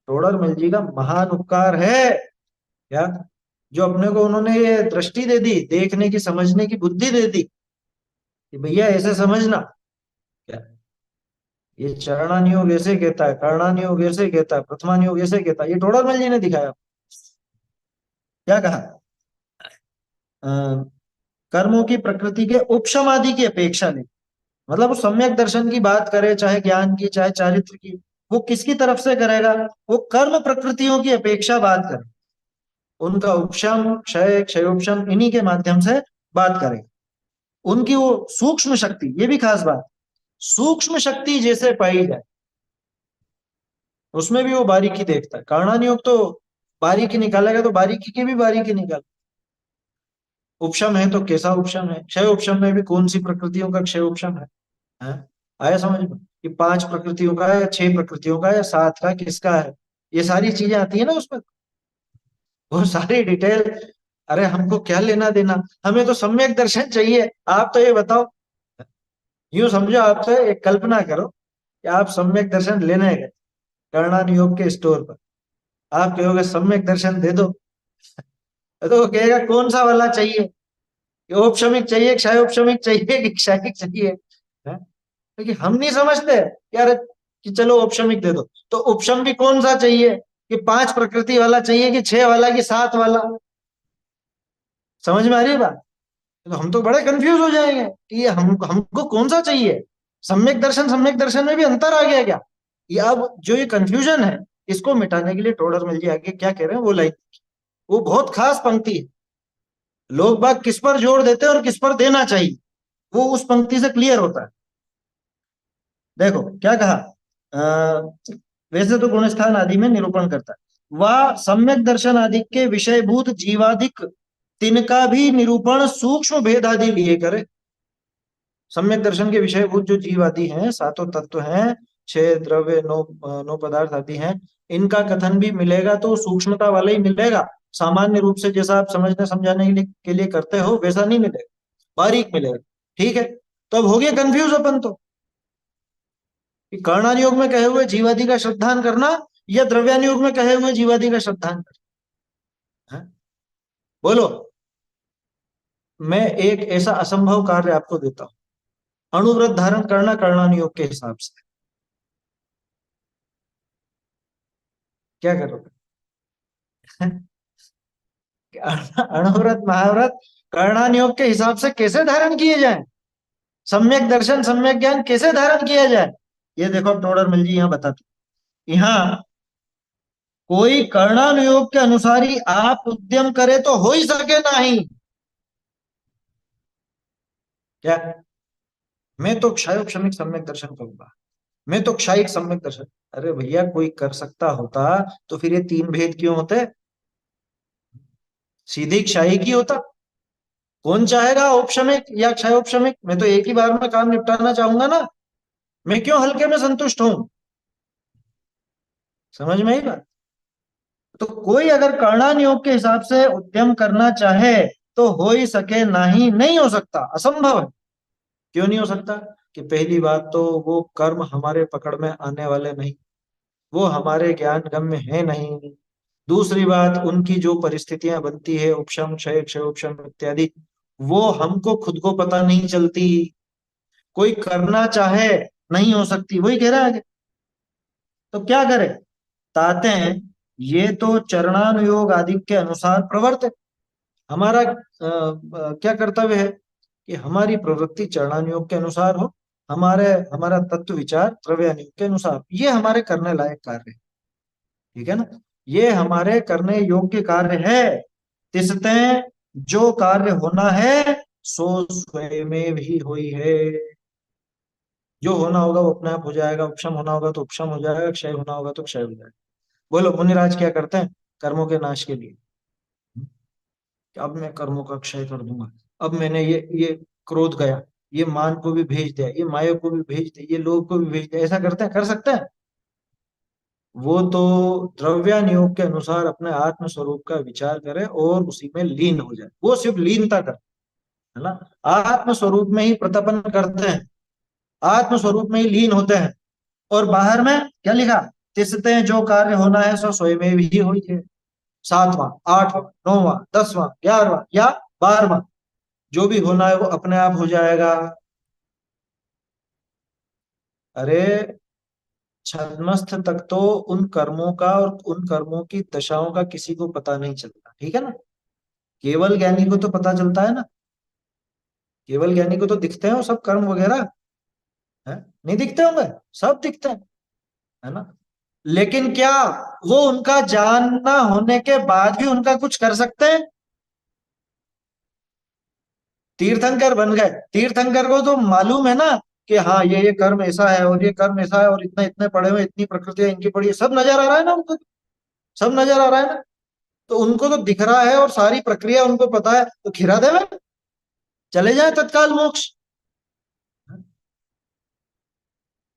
टोडर मल जी का महान उपकार है क्या, जो अपने को उन्होंने ये दृष्टि दे दी, देखने की समझने की बुद्धि दे दी कि भैया ऐसे समझना क्या, ये चरणानुयोग ऐसे कहता है, कर्णानुयोग ऐसे कहता है, प्रथमानुयोग ऐसे कहता है, ये टोडर मल जी ने दिखाया। क्या कहा, अ, कर्मों की प्रकृति के उपशम आदि की अपेक्षा नहीं, मतलब वो सम्यक दर्शन की बात करे चाहे ज्ञान की चाहे चारित्र की, वो किसकी तरफ से करेगा, वो कर्म प्रकृतियों की अपेक्षा बात करे, उनका उपशम क्षय क्षयोपशम इन्हीं के माध्यम से बात करेगा। उनकी वो सूक्ष्म शक्ति, ये भी खास बात, सूक्ष्म शक्ति जैसे पाई जाए उसमें भी वो बारीकी देखता है। कर्णानुयोग तो बारीकी निकालेगा तो बारीकी की भी बारीकी निकाल। उपशम है तो कैसा उपशम है, क्षय उपशम में भी कौन सी प्रकृतियों का क्षय उपशम है? आया समझ में कि पांच प्रकृतियों का है या छह प्रकृतियों का है या सात का किसका है, ये सारी चीजें आती है ना उसमें, वो सारी डिटेल। अरे हमको क्या लेना देना, हमें तो सम्यक दर्शन चाहिए। आप तो ये बताओ, यूं समझो, आप तो एक कल्पना करो कि आप सम्यक दर्शन लेने गए कर्णानुयोग के स्टोर पर, आप कहोगे सम्यक दर्शन दे दो, तो वो कहेगा कौन सा वाला चाहिए, कि औपशमिक चाहिए क्षयोपशमिक चाहिए कि क्षयिक चाहिए, है? क्योंकि हम नहीं समझते यार कि चलो उपशमिक दे दो, तो उपशम कौन सा चाहिए, कि 5 प्रकृति वाला चाहिए कि 6 वाला कि 7 वाला? समझ में आ रही है बात? तो हम तो बड़े कंफ्यूज हो जाएंगे कि ये हमको कौन सा चाहिए। सम्यक दर्शन में भी अंतर आ गया क्या? ये अब जो ये कंफ्यूजन है, इसको मिटाने के लिए टोडर मिल जी आगे क्या कह रहे हैं वो लाइन, वो बहुत खास पंक्ति है। लोग बाग किस पर जोर देते हैं और किस पर देना चाहिए, वो उस पंक्ति से क्लियर होता है। देखो क्या कहा, वैसे तो गुणस्थान आदि में निरूपण करता है, वह सम्यक दर्शन आदि के विषयभूत जीवाधिक तिनका भी निरूपण सूक्ष्म भेद आदि लिए करे। सम्यक दर्शन के विषयभूत जो जीव आदि हैं, सातों तत्व हैं, 6 द्रव्य, 9 पदार्थ आदि हैं, इनका कथन भी मिलेगा तो सूक्ष्मता वाला ही मिलेगा। सामान्य रूप से जैसा आप समझने समझाने के लिए करते हो वैसा नहीं मिलेगा, बारीक मिलेगा। ठीक है, तो अब हो गया कंफ्यूज अपन तो, कि कर्णानुयोग में कहे हुए जीवादि का श्रद्धान करना या द्रव्यानुयोग में कहे हुए जीवादि का श्रद्धान करना है? बोलो। मैं एक ऐसा असंभव कार्य आपको देता हूं, अणुव्रत धारण करना कर्णानुयोग के हिसाब से, क्या करोगे? अणुव्रत महाव्रत कर्णानुयोग के हिसाब से कैसे धारण किए जाए, सम्यक दर्शन सम्यक ज्ञान कैसे धारण किया जाए? ये देखो टोडर मिल जी यहाँ बताते, यहाँ कोई कर्णानुयोग के अनुसार ही आप उद्यम करे तो हो ही सके नहीं। क्या? मैं तो क्षायोग क्षमिक सम्यक दर्शन करूंगा, मैं तो क्षायिक सम्यक दर्शन। अरे भैया कोई कर सकता होता तो फिर ये 3 भेद क्यों होते, सीधी क्षायिक ही होता। कौन चाहेगा औपशमिक या क्षयोपशमिक? मैं तो एक ही बार में काम निपटाना चाहूंगा ना, मैं क्यों हल्के में संतुष्ट हूं? समझ में आई बात? तो कोई अगर कर्णानुयोग के हिसाब से उद्यम करना चाहे तो हो ही सके नहीं, नहीं हो सकता, असंभव है। क्यों नहीं हो सकता? कि पहली बात तो वो कर्म हमारे पकड़ में आने वाले नहीं, वो हमारे ज्ञान गम्य है नहीं। दूसरी बात, उनकी जो परिस्थितियां बनती है, उपशम क्षय क्षयोपशम इत्यादि, वो हमको खुद को पता नहीं चलती। कोई करना चाहे नहीं हो सकती, वही कह रहा है आगे। तो क्या करे? ताते हैं, ये तो चरणानुयोग आदि के अनुसार प्रवर्त है। हमारा क्या कर्तव्य है कि हमारी प्रवृत्ति चरणानुयोग के अनुसार हो, हमारा तत्व विचार द्रव्यानुयोग के अनुसार, ये हमारे करने लायक कार्य है। ठीक है ना? ये हमारे करने योग्य कार्य है। तिसते जो कार्य होना है सो स्वयं ही हुई है। जो होना होगा वो अपने आप हो जाएगा, उपशम होना होगा तो उपशम हो जाएगा, क्षय होना होगा तो क्षय हो जाएगा। बोलो मुनिराज क्या करते हैं कर्मों के नाश के लिए? कि अब मैं कर्मों का क्षय कर दूंगा, अब मैंने ये क्रोध गया, ये मान को भी भेज दिया, ये माया को भी भेज दिया, ये लोभ को भी भेज दिया, ऐसा करते हैं, कर सकते हैं? वो तो द्रव्यानुयोग के अनुसार अपने आत्म स्वरूप का विचार करे और उसी में लीन हो जाए, वो सिर्फ लीनता कर, है ना? आत्म स्वरूप में ही प्रतपन करते हैं, आत्म स्वरूप में ही लीन होते हैं। और बाहर में क्या लिखा? तिसते जो कार्य होना है सो स्वयं ही हो है। 7वां, 8वां, 9वां, 10वां, 11वां या 12वां, जो भी होना है वो अपने आप हो जाएगा। अरे छद्मस्थ तक तो उन कर्मों का और उन कर्मों की दशाओं का किसी को पता नहीं चलता, ठीक है ना? केवल ज्ञानी को तो पता चलता है ना, केवल ज्ञानी को तो दिखते हैं वो सब कर्म वगैरह, है? नहीं दिखते होंगे? सब दिखते हैं, है ना? लेकिन क्या वो उनका जानना होने के बाद भी उनका कुछ कर सकते हैं? तीर्थंकर बन गए, तीर्थंकर को तो मालूम है ना कि हाँ ये कर्म ऐसा है और ये कर्म ऐसा है और इतने इतने पढ़े हुए, इतनी प्रकृतियां इनकी पड़ी है, सब नजर आ रहा है ना उनको, सब नजर आ रहा है ना। तो उनको तो दिख रहा है और सारी प्रक्रिया उनको पता है, तो खिरा देवे, चले जाए तत्काल मोक्ष।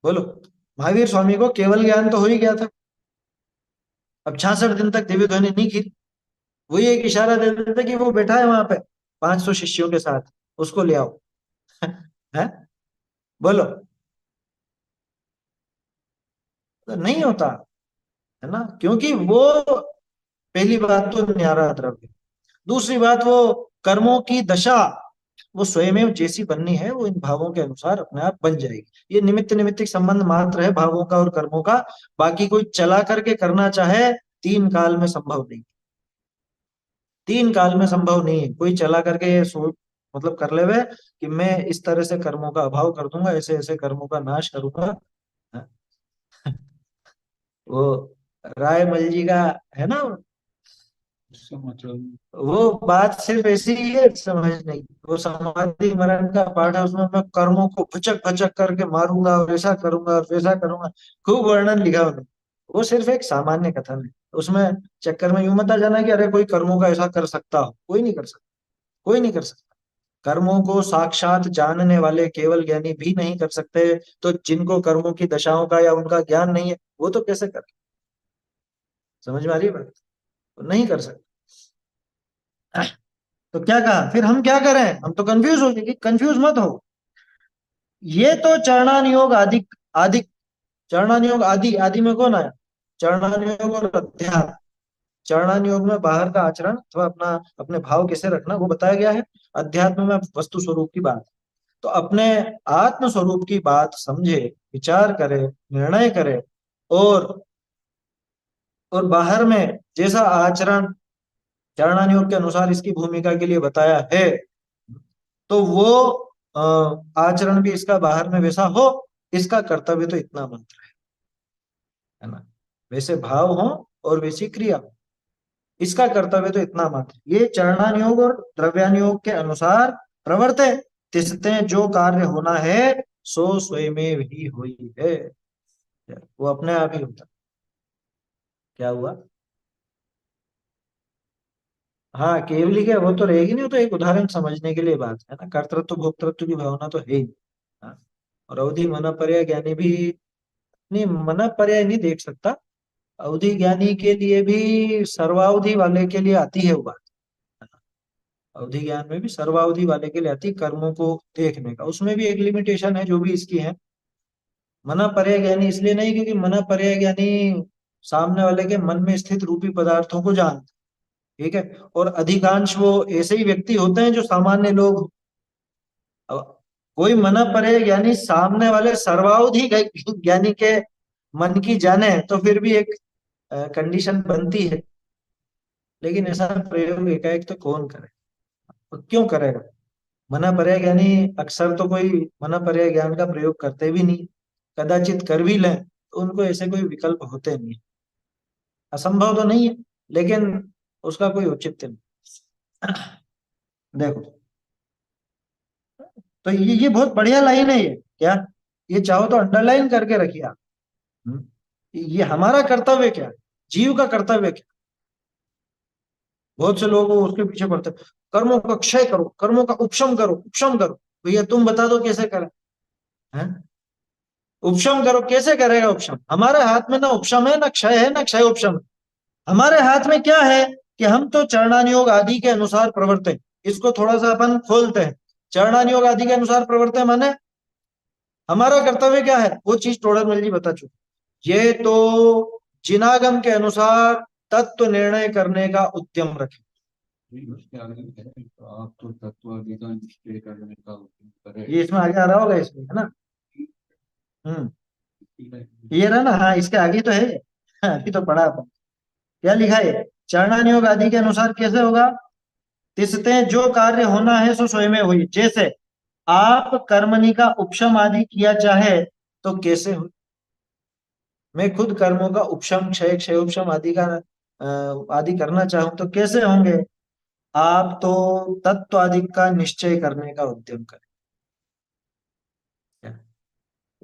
बोलो, महावीर स्वामी को केवल ज्ञान तो हो ही गया था, अब 66 दिन तक दिव्य ध्वनि नहीं खींची। वही एक इशारा दे देते कि वो बैठा है वहां पे 500 शिष्यों के साथ, उसको ले आओ। है? बोलो, तो नहीं होता, है ना? क्योंकि वो पहली बात तो न्यारा द्रव्य, दूसरी बात वो कर्मों की दशा, वो स्वयमेव जैसी बननी है वो इन भावों के अनुसार अपने आप बन जाएगी। ये निमित्त निमित्तिक संबंध मात्र है भावों का और कर्मों का। बाकी कोई चला करके करना चाहे, तीन काल में संभव नहीं। तीन काल में संभव नहीं है कोई चला करके सोच, मतलब कर लेवे कि मैं इस तरह से कर्मों का अभाव कर दूंगा, ऐसे ऐसे कर्मों का नाश करूंगा। हाँ, वो राय जी का है ना, इसका मतलब वो बात सिर्फ ऐसी ही है समझने की। वो समाधि मरण का पाठ है, उसमें मैं कर्मों को भचक भचक करके मारूंगा और ऐसा करूंगा और वैसा करूंगा, खूब वर्णन लिखा उन्होंने। वो सिर्फ एक सामान्य कथन है। उसमें चक्कर में यूं मत आ जाना कि अरे कोई कर्मों का ऐसा कर सकता हो, कोई नहीं कर सकता। कोई नहीं कर सकता। कर्मों को साक्षात जानने वाले केवल ज्ञानी भी नहीं कर सकते, तो जिनको कर्मों की दशाओं का या उनका ज्ञान नहीं है वो तो कैसे कर। समझ में आ रही है बात? तो नहीं कर सकते। तो क्या कहा फिर, हम क्या करें? हम तो कंफ्यूज हो गए। कि कंफ्यूज मत हो, ये तो चरणानुयोग आदि, आदि चरणानुयोग आदि, आदि में कौन आया? चरणानुयोग और अध्यात्म। चरणानुयोग में बाहर का आचरण अथवा अपना अपने भाव कैसे रखना वो बताया गया है। अध्यात्म में वस्तु स्वरूप की बात। तो अपने आत्म स्वरूप की बात समझे, विचार करे, निर्णय करे, और और बाहर में जैसा आचरण चरणानुयोग के अनुसार इसकी भूमिका के लिए बताया है, तो वो आचरण भी इसका बाहर में वैसा हो। इसका कर्तव्य तो इतना मात्र है ना, वैसे भाव हो और वैसी क्रिया हो। इसका कर्तव्य तो इतना मात्र। ये चरणानुयोग और द्रव्यानुयोग के अनुसार प्रवर्ते तिसते जो कार्य होना है सो स्वयमेव ही हुई है। वो अपने आप ही होता। क्या हुआ? हाँ केवली क्या, वो तो रहेगी नहीं। वो तो एक उदाहरण समझने के लिए बात है ना। कर्तृत्व भोक्तृत्व की भावना तो है ही नहीं। हाँ। और अवधि मना पर्याय ज्ञानी भी नहीं, मना पर्याय नहीं देख सकता। अवधि ज्ञानी के लिए भी सर्वावधि वाले के लिए आती है वो बात। अवधि ज्ञान में भी सर्वावधि वाले के लिए आती है कर्मों को देखने का। उसमें भी एक लिमिटेशन है जो भी इसकी है। मना पर्याय ज्ञानी इसलिए नहीं क्योंकि मना पर्याय ज्ञानी सामने वाले के मन में स्थित रूपी पदार्थों को जानते। ठीक है। और अधिकांश वो ऐसे ही व्यक्ति होते हैं जो सामान्य लोग। अब कोई मना पर्याय ज्ञानी सामने वाले सर्वावधि ज्ञानी के मन की जाने तो फिर भी एक कंडीशन बनती है। लेकिन ऐसा प्रयोग एकाएक तो कौन करे और क्यों करेगा? मना पर्याय ज्ञानी अक्सर तो कोई मना पर्याय ज्ञान का प्रयोग करते भी नहीं। कदाचित कर भी लें तो उनको ऐसे कोई विकल्प होते नहीं। असंभव तो नहीं है, लेकिन उसका कोई औचित्य नहीं। देखो, तो ये बहुत बढ़िया लाइन है ये। क्या? ये चाहो तो अंडरलाइन करके रखिए आप। हम्म? ये हमारा कर्तव्य क्या है? जीव का कर्तव्य क्या? बहुत से लोग उसके पीछे पड़ते हैं, कर्मों का क्षय करो, कर्मों का उपशम करो, उपशम करो। भैया तुम बता दो कैसे करें? हैं? उपशम करो, कैसे करेगा उपशम? हमारे हाथ में ना उपशम है, ना क्षय है, ना क्षय उपशम है। हमारे हाथ में क्या है कि हम तो चरणानुयोग आदि के अनुसार प्रवर्ते। इसको थोड़ा सा अपन खोलते हैं। चरणानुयोग आदि के अनुसार प्रवर्ते माने हमारा कर्तव्य क्या है? वो चीज टोडरमल जी बता चुके। ये तो जिनागम के अनुसार तत्व निर्णय करने का उद्यम रखें। उसके आगे है, तो आप तो तत्व का निश्चय करने का उपयोग करें। ये इसमें आगे आ रहा होगा इसमें, है ना? हम्म। ये रहा ना, हाँ इसके आगे तो है। हाँ, अभी तो पढ़ा अपन। क्या लिखा है? चरणानुयोग आदि के अनुसार कैसे होगा? तिसते जो कार्य होना है सो स्वयं में हुई। जैसे आप कर्मणि का उपशम आदि किया चाहे तो कैसे हो? मैं खुद कर्मों का उपशम, क्षय, क्षय उपशम आदि का आदि करना चाहूं तो कैसे होंगे? आप तो तत्व आदि का निश्चय करने का उद्यम करें।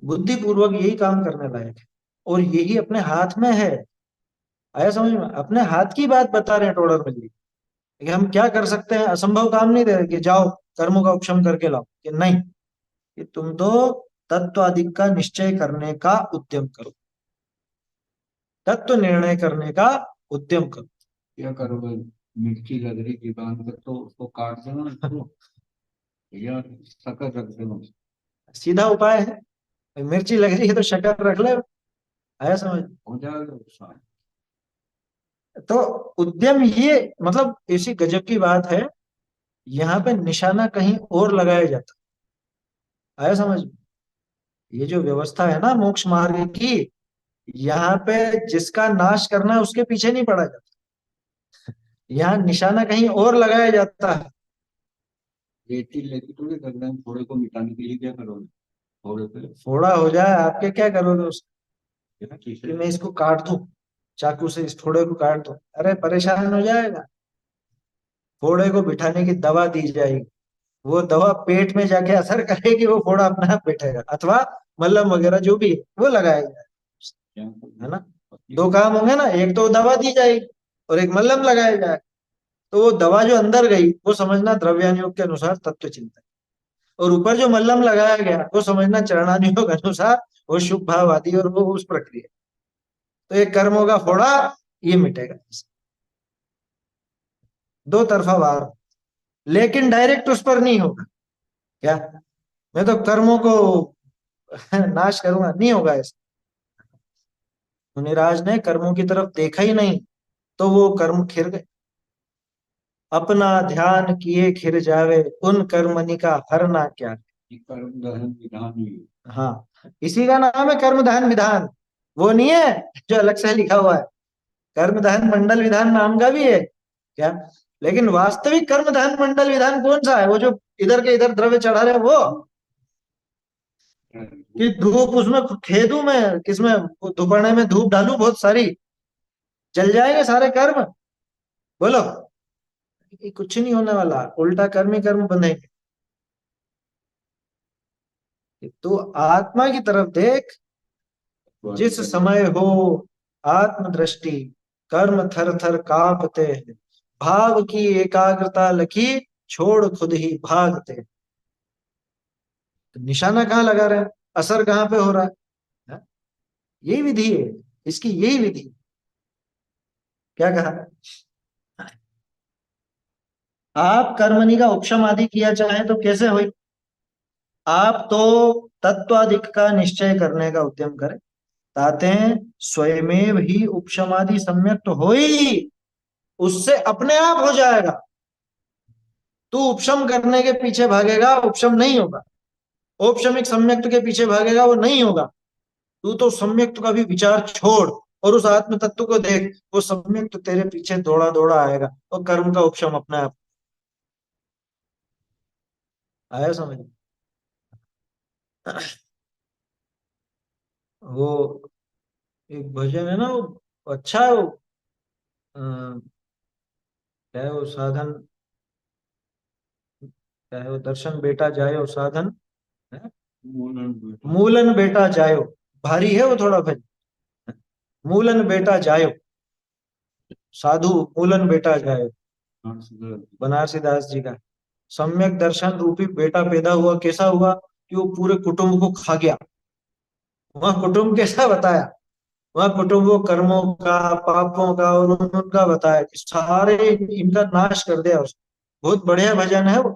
बुद्धि पूर्वक यही काम करने लायक है और यही अपने हाथ में है। आया समझ में? अपने हाथ की बात बता रहे हैं टोडर मल जी कि हम क्या कर सकते हैं। असंभव काम नहीं दे रहे कि जाओ कर्मों का उपशम करके लाओ, कि नहीं, कि तुम तो तत्व आदि का निश्चय करने का उद्यम करो, तत्व निर्णय करने का उद्यम करो। क्या करोगे? मिर्ची लग रही जीवान पर तो उसको काट देना इसको, या शक्कर रख देना। सीधा उपाय है, मिर्ची लग रही है तो शक्कर रख ले। आया समझ? हो जाएगा नुकसान। तो उद्यम ये मतलब ऐसी गजब की बात है। यहाँ पे निशाना कहीं और लगाया जाता है। आया समझ में? ये जो व्यवस्था है ना मोक्ष मार्ग की, यहाँ पे जिसका नाश करना है उसके पीछे नहीं पड़ा जाता, यहाँ निशाना कहीं और लगाया जाता है। लेटी लेटी थोड़ी करना है, थोड़े को मिटाने के लिए क्या करोगे? थोड़े पे थोड़ा हो जाए आपके, क्या करोगे उसको? है ना, कि मैं इसको काट दूं, चाकू से इस थोड़े को काट दूं, अरे परेशान हो जाएगा। फोड़े को बिठाने की दवा दी जाएगी, वो दवा पेट में जाके असर करेगी, वो फोड़ा अपने आप बैठेगा, अथवा मलहम वगैरह जो भी है वो लगाया जाए, है ना। दो काम होंगे ना, एक तो दवा दी जाएगी और एक मलहम लगाया जाए। तो वो दवा जो अंदर गई वो समझना द्रव्यान योग के अनुसार तत्व चिंतन, और ऊपर जो मलहम लगाया गया वो समझना चरणान योग अनुसार वो शुभ भाव आदि और वो उस प्रक्रिया। तो एक कर्मों का फोड़ा ये मिटेगा, दो तरफा वार, लेकिन डायरेक्ट उस पर नहीं होगा। क्या मैं तो कर्मों को नाश करूंगा, नहीं होगा ऐसा। मुनिराज ने कर्मों की तरफ देखा ही नहीं, तो वो कर्म खिर गए। अपना ध्यान किए खिर जावे, उन कर्मणि का हर ना क्या। ये कर्म दहन विधान ही है। हाँ, इसी का नाम है कर्म दहन विधान, वो नहीं है जो अलग से लिखा हुआ है। कर्म दहन मंडल विधान नाम का भी है क्या, लेकिन वास्तविक कर्म दहन मंडल विधान कौन सा है? वो जो इधर के इधर द्रव्य चढ़ा रहे हैं वो, कि धूप उसमें खेदू मैं किसमें, दोपहर में धूप डालू बहुत सारी, जल जाएंगे सारे कर्म? बोलो, ये कुछ नहीं होने वाला, उल्टा कर्म ही कर्म बंधेंगे। तो आत्मा की तरफ देख, जिस समय हो आत्म दृष्टि, कर्म थर थर कांपते हैं, भाव की एकाग्रता लखी, छोड़ खुद ही भागते हैं। तो निशाना कहाँ लगा रहे हैं, असर कहाँ पे हो रहा है? हाँ? यही विधि है, इसकी यही विधि है। क्या कहा? आप कर्मणि का उपशम आदि किया चाहे तो कैसे हो? आप तो तत्वाधिक का निश्चय करने का उद्यम करें, ताते स्वयमेव ही उपशमादि सम्यक तो हो ही, उससे अपने आप हो जाएगा। तू उपशम करने के पीछे भागेगा, उपशम नहीं होगा। औपशमिक सम्यक्त के पीछे भागेगा, वो नहीं होगा। तू तो सम्यक्त का भी विचार छोड़ और उस आत्म तत्व को देख, वो सम्यक्त तेरे पीछे दौड़ा दौड़ा आएगा और कर्म का उपशम अपने आप। आया समझ? वो एक भजन है ना, वो अच्छा है वो, अ, क्या है वो साधन, क्या है वो, दर्शन बेटा जाए और साधन है? मूलन बेटा। मूलन बेटा जायो, भारी है वो थोड़ा भजन। मूलन बेटा जायो, साधु मूलन बेटा जायो, बनारसी दास जी का। सम्यक दर्शन रूपी बेटा पैदा हुआ, कैसा हुआ? कि वो पूरे कुटुंब को खा गया। वह कुटुंब कैसा बताया? वह कुटुंब वो कर्मों का, पापों का और उनका बताया कि सारे इनका नाश कर दिया उसने। बहुत बढ़िया भजन है वो।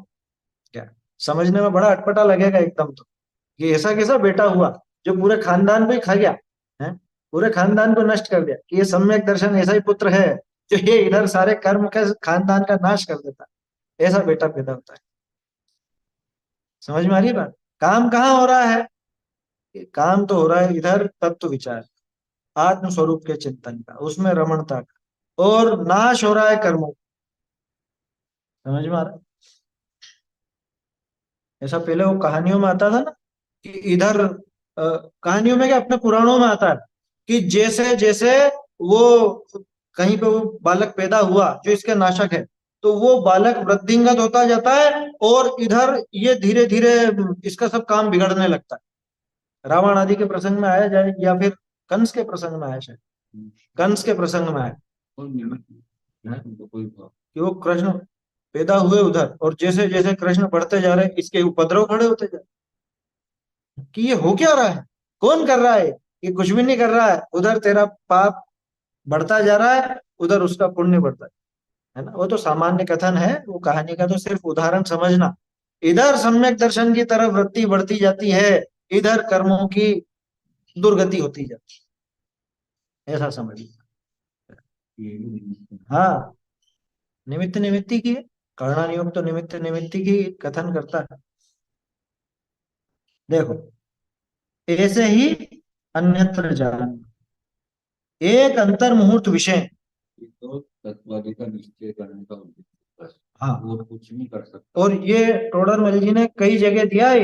क्या समझने में बड़ा अटपटा लगेगा एकदम, तो कि ऐसा कैसा बेटा हुआ जो पूरे खानदान को ही खा गया है, पूरे खानदान को नष्ट कर दिया। कि ये सम्यक दर्शन ऐसा ही पुत्र है जो ये इधर सारे कर्म के खानदान का नाश कर देता है। ऐसा बेटा पैदा होता है। समझ में आ रही है बात? काम कहाँ हो रहा है? ये काम तो हो रहा है इधर तत्व विचार, आत्म स्वरूप के चिंतन का, उसमें रमणता का, और नाश हो रहा है कर्मों। समझ में आ रहा है? ऐसा पहले वो कहानियों में आता था ना, कि इधर कहानियों में क्या, अपने पुराणों में आता है कि जैसे जैसे वो कहीं पे वो बालक पैदा हुआ जो इसके नाशक है, तो वो बालक वृद्धिंगत होता जाता है और इधर ये धीरे धीरे इसका सब काम बिगड़ने लगता है। रावण आदि के प्रसंग में आया जाए, या फिर कंस के प्रसंग में आया, शायद कंस के प्रसंग में आया कि वो कृष्ण पैदा हुए उधर, और जैसे जैसे कृष्ण बढ़ते जा रहे हैं इसके उपद्रव खड़े होते जा रहे हैं। कि ये हो क्या रहा है, कौन कर रहा है? ये कुछ भी नहीं कर रहा है, उधर तेरा पाप बढ़ता जा रहा है, उधर उसका पुण्य बढ़ता है ना। वो तो सामान्य कथन है, वो कहानी का तो सिर्फ उदाहरण समझना। इधर सम्यक दर्शन की तरफ वृत्ति बढ़ती जाती है, इधर कर्मों की दुर्गति होती जाती है, ऐसा समझिए। हाँ, निमित्त निमित्ती की है। कर्णनियोग तो निमित्त निमित्ति की कथन करता है। देखो, ऐसे ही अन्यत्र जान, एक अंतर मुहूर्त विषय। ये तो तत्वादि का निश्चय करने का उद्देश्य है, बस हाँ, और कुछ नहीं कर सकता। और ये टोडरमल जी ने कई जगह दिया है।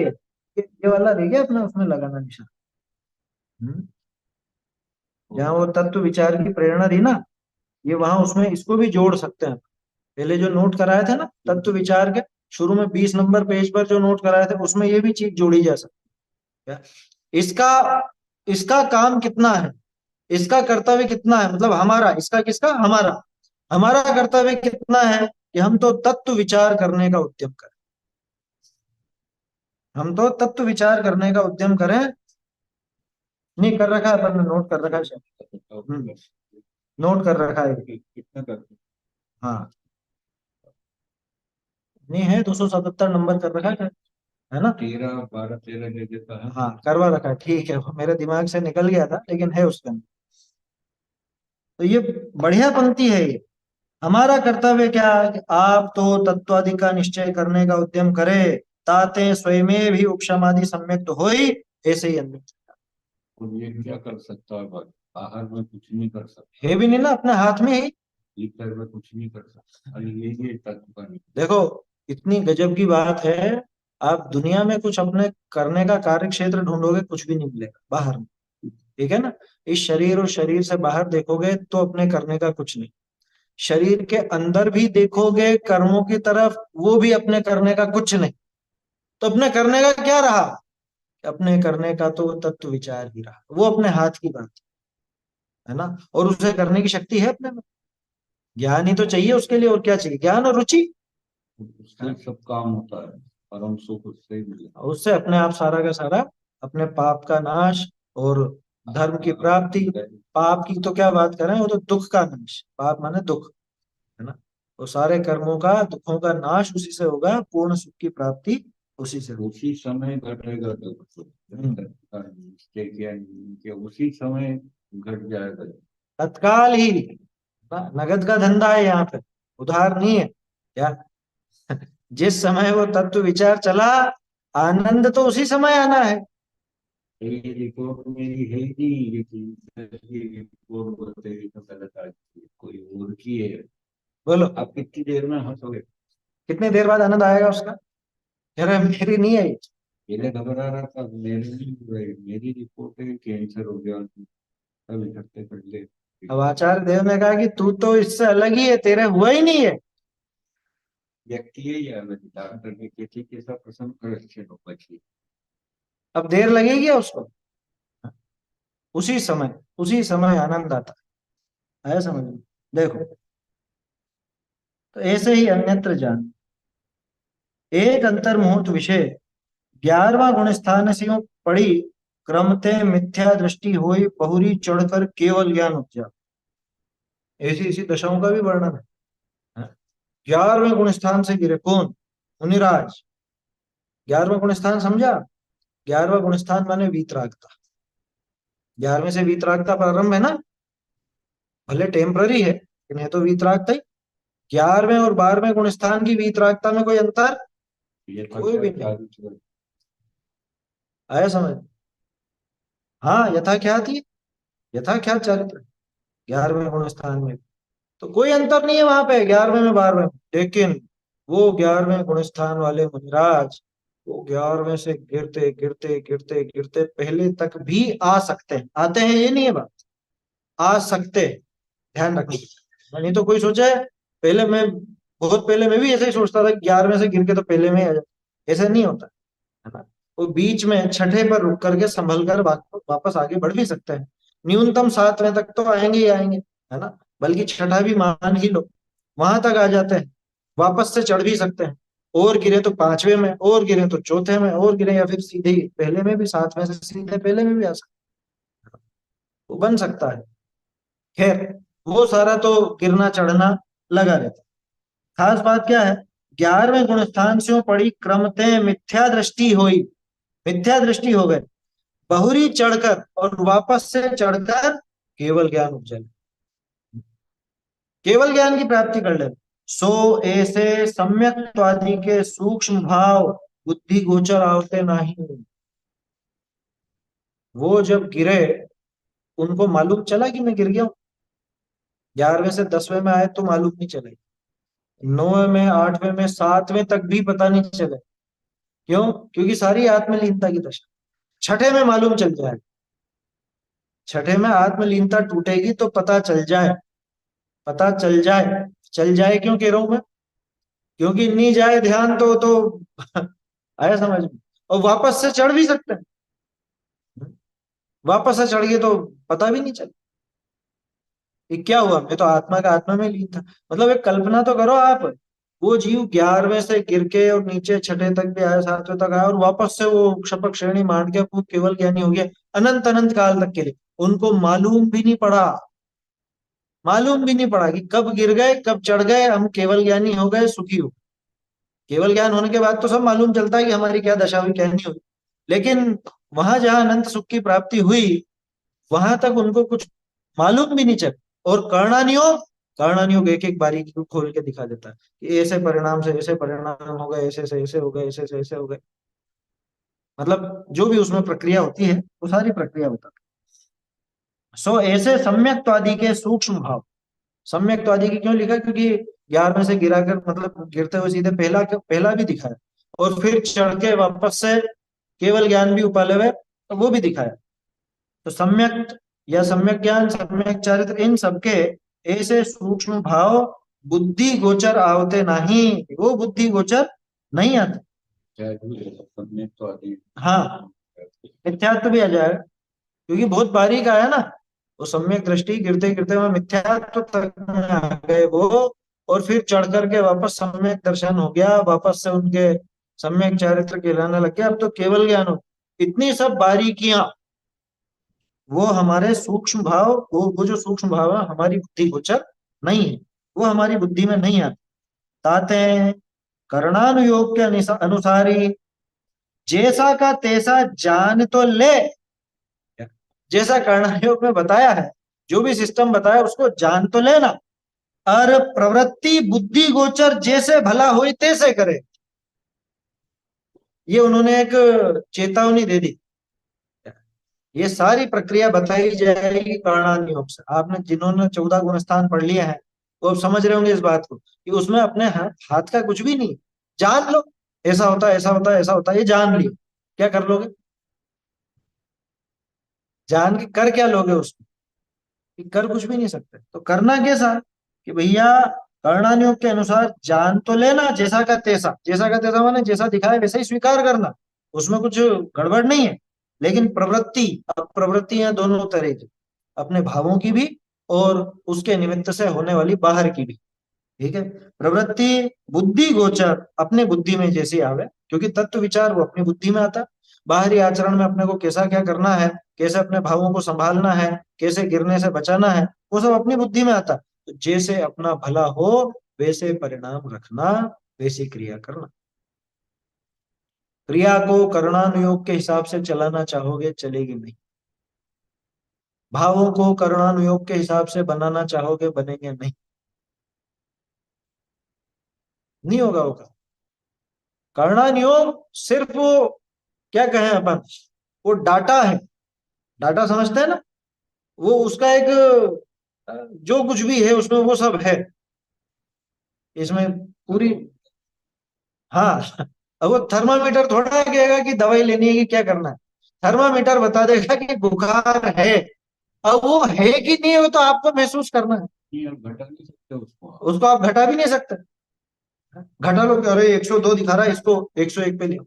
ये वाला देखिए अपना, उसमें लगाना निशान। जहाँ वो तत्व विचार की प्रेरणा दी ना, ये वहां उसमें इसको भी जोड़ सकते हैं। पहले जो नोट कराए थे ना तत्व विचार के, शुरू में 20 नंबर पेज पर जो नोट कराए थे, उसमें ये भी चीज जोड़ी जा सकती है। इसका इसका काम कितना है, इसका कर्तव्य कितना है, मतलब हमारा, इसका किसका, हमारा, हमारा कर्तव्य कितना है कि हम तो तत्व विचार करने का उद्यम करें। हम तो तत्व विचार करने का उद्यम करें। नहीं कर रखा है अपन ने, नोट कर रखा है शायद। नोट कर रखा है। कितना करते? हाँ, नहीं है, 277 नंबर कर रखा है ना। 13, 12, 13 दे देता है। हाँ करवा रखा है, ठीक है, वो मेरे दिमाग से निकल गया था, लेकिन है उसके अंदर। तो ये बढ़िया पंक्ति है ये। हमारा कर्तव्य क्या है कि आप तो तत्वादि का निश्चय करने का उद्यम करें, ताते स्वयं भी उपशमादि सम्यक तो हो ही, ऐसे ही अन्य और ये क्या कर सकता है? बस बाहर में कुछ नहीं कर सकता, है भी नहीं ना, अपने हाथ में ही। भीतर में कुछ नहीं कर सकता, और ये तत्व का नहीं। देखो, इतनी गजब की बात है, आप दुनिया में कुछ अपने करने का कार्य क्षेत्र ढूंढोगे, कुछ भी नहीं मिलेगा बाहर में। ठीक है ना। इस शरीर और शरीर से बाहर देखोगे तो अपने करने का कुछ नहीं। शरीर के अंदर भी देखोगे कर्मों की तरफ, वो भी अपने करने का कुछ नहीं। तो अपने करने का क्या रहा? अपने करने का तो तत्व विचार ही रहा, वो अपने हाथ की बात है ना। और उसे करने की शक्ति है अपने में। ज्ञान ही तो चाहिए उसके लिए, और क्या चाहिए, ज्ञान और रुचि। उससे सब काम होता है, परम सुख उससे ही मिलता उससे अपने आप सारा का सारा, अपने पाप का नाश और धर्म की प्राप्ति। है। पाप की तो क्या बात करें, वो तो दुख का नाश, पाप माने दुख, है ना। वो सारे कर्मों का, दुखों का नाश उसी से होगा, पूर्ण सुख की प्राप्ति उसी से होगी। उसी समय घटेगा दुख, निश्चय किया नहीं कि उसी समय घट जाएगा। तत्काल ही नगद का धंधा है यहाँ पे, उधार नहीं है क्या। जिस समय वो तत्व विचार चला, आनंद तो उसी समय आना है। ये रिपोर्ट मेरी है ही नहीं, ये रिपोर्ट बताइए तो गलत आ गई, कोई और की है। बोलो, आप कितनी देर में हंसोगे? कितनी देर बाद आनंद आएगा उसका? कह रहे मेरी नहीं है ये। पहले घबरा रहा था, मेरी नहीं हो रही, मेरी रिपोर्ट है कैंसर हो गया, सब इकट्ठे कर ले। अब आचार्य देव ने कहा कि तू तो इससे अलग ही है, तेरे हुआ ही नहीं है। व्यक्ति है या डॉक्टर ने किसी के साथ प्रसन्न कर अच्छे लोग बचिए। अब देर लगेगी उसको, उसी समय आनंद आता है समझ में। देखो, तो ऐसे ही अन्यत्र जान, एक अंतर मुहूर्त विषय, 11वां गुण स्थान से यूं पड़ी, क्रमते मिथ्या दृष्टि हुई, बहुरी चढ़कर केवल ज्ञान उपजा। ऐसी ऐसी दशाओं का भी वर्णन है। 11वें गुण स्थान से गिरे कौन? मुनिराज। 11वां गुण स्थान समझा? 11वां गुण स्थान माने वीतरागता। 11वें से वीतरागता प्रारंभ है ना, भले टेम्पररी है लेकिन है तो वीतरागता ही। 11वें और 12वें गुण स्थान की वीतरागता में कोई अंतर ये कोई भी नहीं। चालू आया समझ? हाँ, यथा क्या थी, यथा क्या चरित्र, 11वें गुण स्थान में तो कोई अंतर नहीं है वहां पे, 11वें में 12वें में। लेकिन वो 11वें गुण स्थान वाले मुनिराज, वो 11वें से गिरते गिरते गिरते गिरते पहले तक भी आ सकते हैं, आते हैं ये नहीं है बात, आ सकते हैं। ध्यान रखना। नहीं तो कोई सोचे, पहले मैं, बहुत पहले मैं भी ऐसे ही सोचता था कि 11वें से गिर के तो पहले में ही आ जाए। ऐसा नहीं होता, है ना। वो बीच में छठे पर रुक करके संभल कर वापस आगे बढ़ भी सकते हैं। न्यूनतम 7वें तक तो आएंगे ही आएंगे, है ना। बल्कि छठा भी मान ही लो, वहां तक आ जाते हैं, वापस से चढ़ भी सकते हैं। और गिरे तो 5वें में, और गिरे तो चौथे में, और गिरे या फिर सीधे ही पहले में भी, 7वें से सीधे पहले में भी आ सकते हैं। वो बन सकता है। खैर, वो सारा तो गिरना चढ़ना लगा रहता है। खास बात क्या है, 11वें गुण स्थान से पड़ी, क्रमते मिथ्या दृष्टि हुई, मिथ्या दृष्टि हो गए, बहुरी चढ़कर और वापस से चढ़कर केवल ज्ञान उपजा ले, केवल ज्ञान की प्राप्ति कर ले। सो ऐसे सम्यक्त्वादि के सूक्ष्म भाव बुद्धि गोचर आवते नहीं। वो जब गिरे उनको मालूम चला कि मैं गिर गया हूँ? 11वें से 10वें में आए तो मालूम नहीं चले, 9वें में, 8वें में, 7वें तक भी पता नहीं चले। क्यों? क्योंकि सारी आत्मलीनता की दशा। छठे में मालूम चल जाए, छठे में आत्मलीनता टूटेगी तो पता चल जाए, पता चल जाए। चल जाए क्यों कह रहा हूं मैं? क्योंकि नहीं जाए ध्यान तो आया समझ में? और वापस से चढ़ भी सकते हैं, वापस से चढ़ गए तो पता भी नहीं चला ये क्या हुआ, मैं तो आत्मा का आत्मा में लीन था। मतलब एक कल्पना तो करो आप, वो जीव 11वें से गिर के और नीचे छठे तक भी आया, 7वें तक आया, और वापस से वो क्षपक श्रेणी मान के वो केवल ज्ञानी हो गया अनंत अनंत काल तक के लिए। उनको मालूम भी नहीं पड़ा, मालूम भी नहीं पड़ा कि कब गिर गए, कब चढ़ गए, हम केवल ज्ञानी हो गए, सुखी हो। केवल ज्ञान होने के बाद तो सब मालूम चलता है कि हमारी क्या दशा हुई, क्या नहीं हुई। लेकिन वहां जहां अनंत सुख की प्राप्ति हुई, वहां तक उनको कुछ मालूम भी नहीं चला। और कर्णानियोग, कर्णानियोग एक एक बारीकी को खोल के दिखा देता है कि ऐसे परिणाम से ऐसे परिणाम हो गए, ऐसे से ऐसे हो गए, ऐसे से ऐसे हो गए। मतलब जो भी उसमें प्रक्रिया होती है वो सारी प्रक्रिया बताता है। सो ऐसे सम्यक्त्वादि के सूक्ष्म भाव, सम्यक्त्वादि की क्यों लिखा? क्योंकि 11वें से गिराकर, मतलब गिरते हुए सीधे पहला पहला भी दिखाया, और फिर चढ़ के वापस से केवल ज्ञान भी उपाले हुए तो वो भी दिखाया। तो सम्यक या सम्यक ज्ञान, सम्यक चरित्र, इन सबके ऐसे सूक्ष्म भाव बुद्धि गोचर आवते नहीं, वो बुद्धि गोचर नहीं आते। तो आदि। हाँ, मिथ्यात्व भी आ जाएगा, क्योंकि बहुत बारीक आया ना। वो सम्यक दृष्टि गिरते गिरते वहां मिथ्यात्व तक में आ गए वो, और फिर चढ़ करके वापस सम्यक दर्शन हो गया, वापस से उनके सम्यक चरित्र कहलाने लग गया। अब तो केवल ज्ञान हो। इतनी सब बारीकियां वो हमारे सूक्ष्म भाव, वो जो सूक्ष्म भाव है हमारी बुद्धि गोचर नहीं है, वो हमारी बुद्धि में नहीं आते। ताते कर्णानुयोग के अनुसारी जैसा का तैसा जान तो ले, जैसा कर्णानुयोग में बताया है, जो भी सिस्टम बताया उसको जान तो लेना। और प्रवृत्ति बुद्धि गोचर जैसे भला हो तैसे करे, ये उन्होंने एक चेतावनी दे दी। ये सारी प्रक्रिया बताई जाएगी कर्णानुयोग से। आपने जिन्होंने 14 गुण स्थान पढ़ लिया है वो अब समझ रहे होंगे इस बात को कि उसमें अपने हाथ का कुछ भी नहीं। जान लो, ऐसा होता है, ऐसा होता है, ऐसा होता है, ये जान लिया, क्या कर लोगे? जान के कर क्या लोगे उसको? कि कर कुछ भी नहीं सकते। तो करना कैसा? कि भैया कर्णानुयोग के अनुसार जान तो लेना जैसा का तैसा। जैसा का तैसा माने जैसा दिखाए वैसा ही स्वीकार करना, उसमें कुछ गड़बड़ नहीं है। लेकिन प्रवृत्ति, अब प्रवृत्तियां दोनों तरह की, अपने भावों की भी और उसके निमित्त से होने वाली बाहर की भी। ठीक है? प्रवृत्ति बुद्धि गोचर, अपने बुद्धि में जैसी आवे, क्योंकि तत्व विचार वो अपनी बुद्धि में आता। बाहरी आचरण में अपने को कैसा क्या करना है, कैसे अपने भावों को संभालना है, कैसे गिरने से बचाना है, वो सब अपनी बुद्धि में आता। तो जैसे अपना भला हो वैसे परिणाम रखना, वैसी क्रिया करना। क्रिया को कर्णानुयोग के हिसाब से चलाना चाहोगे चलेगी नहीं, भावों को कर्णानुयोग के हिसाब से बनाना चाहोगे बनेंगे नहीं, नहीं होगा, होगा। कर्णानुयोग सिर्फ वो, क्या कहें अपन, वो डाटा है। डाटा समझते हैं ना? वो उसका एक जो कुछ भी है उसमें वो सब है इसमें पूरी। हाँ, अब वो थर्मामीटर थोड़ा कहेगा कि दवाई लेनी है कि क्या करना है। थर्मामीटर बता देगा कि बुखार है। अब वो है कि नहीं है वो तो आपको महसूस करना है। नहीं, आप घटा नहीं सकते उसको आप। उसको आप घटा भी नहीं सकते। घटा लो कि अरे 102 दिखा रहा है, इसको 101 पे लियो।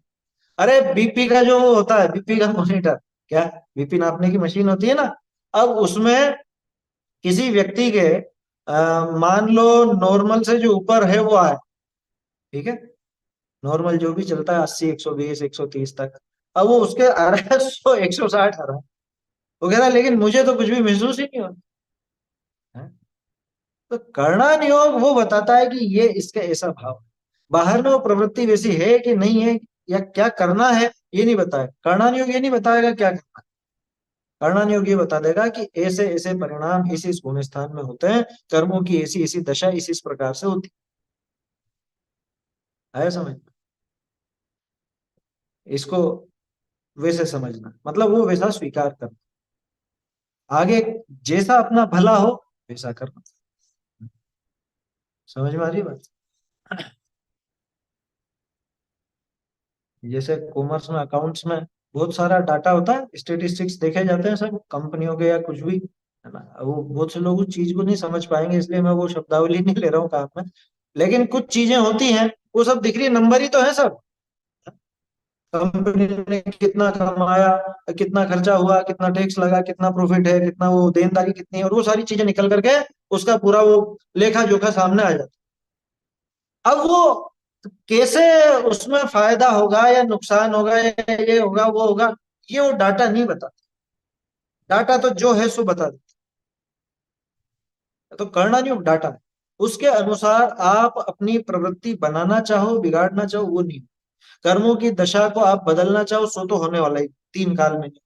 अरे बीपी का जो वो होता है, बीपी का मॉनिटर, क्या बीपी नापने की मशीन होती है ना, अब उसमें किसी व्यक्ति के मान लो नॉर्मल से जो ऊपर है वो आए, ठीक है, नॉर्मल जो भी चलता है 80, 120, 130 तक, अब वो उसके आ रहा है 100, 160 आ रहा है। वो कह रहा है लेकिन मुझे तो कुछ भी महसूस ही नहीं हो रहा है। तो कर्णानुयोग वो बताता है कि ये इसका ऐसा भाव है। बाहर में वो प्रवृत्ति वैसी है कि नहीं है, या क्या करना है ये नहीं बताया। कर्णानुयोग ये नहीं बताएगा क्या करना है। कर्णानुयोग ये बता देगा कि ऐसे ऐसे परिणाम इस गुण स्थान में होते हैं, कर्मों की ऐसी ऐसी दशा इस प्रकार से होती है। आया समझ? इसको वैसे समझना, मतलब वो वैसा स्वीकार करना, आगे जैसा अपना भला हो वैसा करना। समझ में आ रही है बात? जैसे कॉमर्स में, अकाउंट्स में बहुत सारा डाटा होता है, स्टेटिस्टिक्स देखे जाते हैं सब कंपनियों के या कुछ भी, है ना। वो बहुत से लोग उस चीज को नहीं समझ पाएंगे, इसलिए मैं वो शब्दावली नहीं ले रहा हूँ काम में। लेकिन कुछ चीजें होती हैं वो सब दिख रही है, नंबर ही तो है सब। कंपनी ने कितना कमाया, कितना खर्चा हुआ, कितना टैक्स लगा, कितना प्रॉफिट है, कितना वो देनदारी कितनी है, और वो सारी चीजें निकल करके उसका पूरा वो लेखा जोखा सामने आ जाता है। अब वो कैसे उसमें फायदा होगा या नुकसान होगा या ये होगा वो होगा, ये वो डाटा नहीं बताता। डाटा तो जो है सो बता देता है। तो करना नहीं, डाटा है, उसके अनुसार आप अपनी प्रवृत्ति बनाना चाहो बिगाड़ना चाहो वो नहीं। कर्मों की दशा को आप बदलना चाहो सो तो होने वाला ही, 3 काल में नहीं।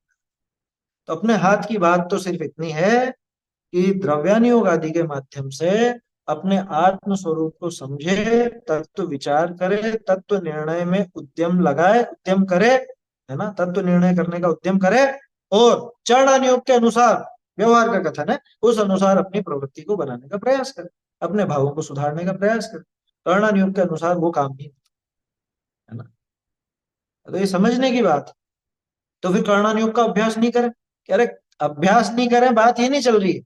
तो अपने हाथ की बात तो सिर्फ इतनी है कि द्रव्यानुयोग आदि के माध्यम से अपने आत्म स्वरूप को समझे, तत्व विचार करे, तत्व निर्णय में उद्यम लगाए, उद्यम करे, है ना, तत्व निर्णय करने का उद्यम करे, और चरणानुयोग के अनुसार, व्यवहार का कथन है, उस अनुसार अपनी प्रवृत्ति को बनाने का प्रयास करे, अपने भावों को सुधारने का प्रयास करे। कर्णानुयोग के अनुसार वो काम नहीं, है ना। तो ये समझने की बात है। तो फिर कर्णानुयोग का अभ्यास नहीं करें, कह रहे अभ्यास नहीं करें, बात ये नहीं चल रही है।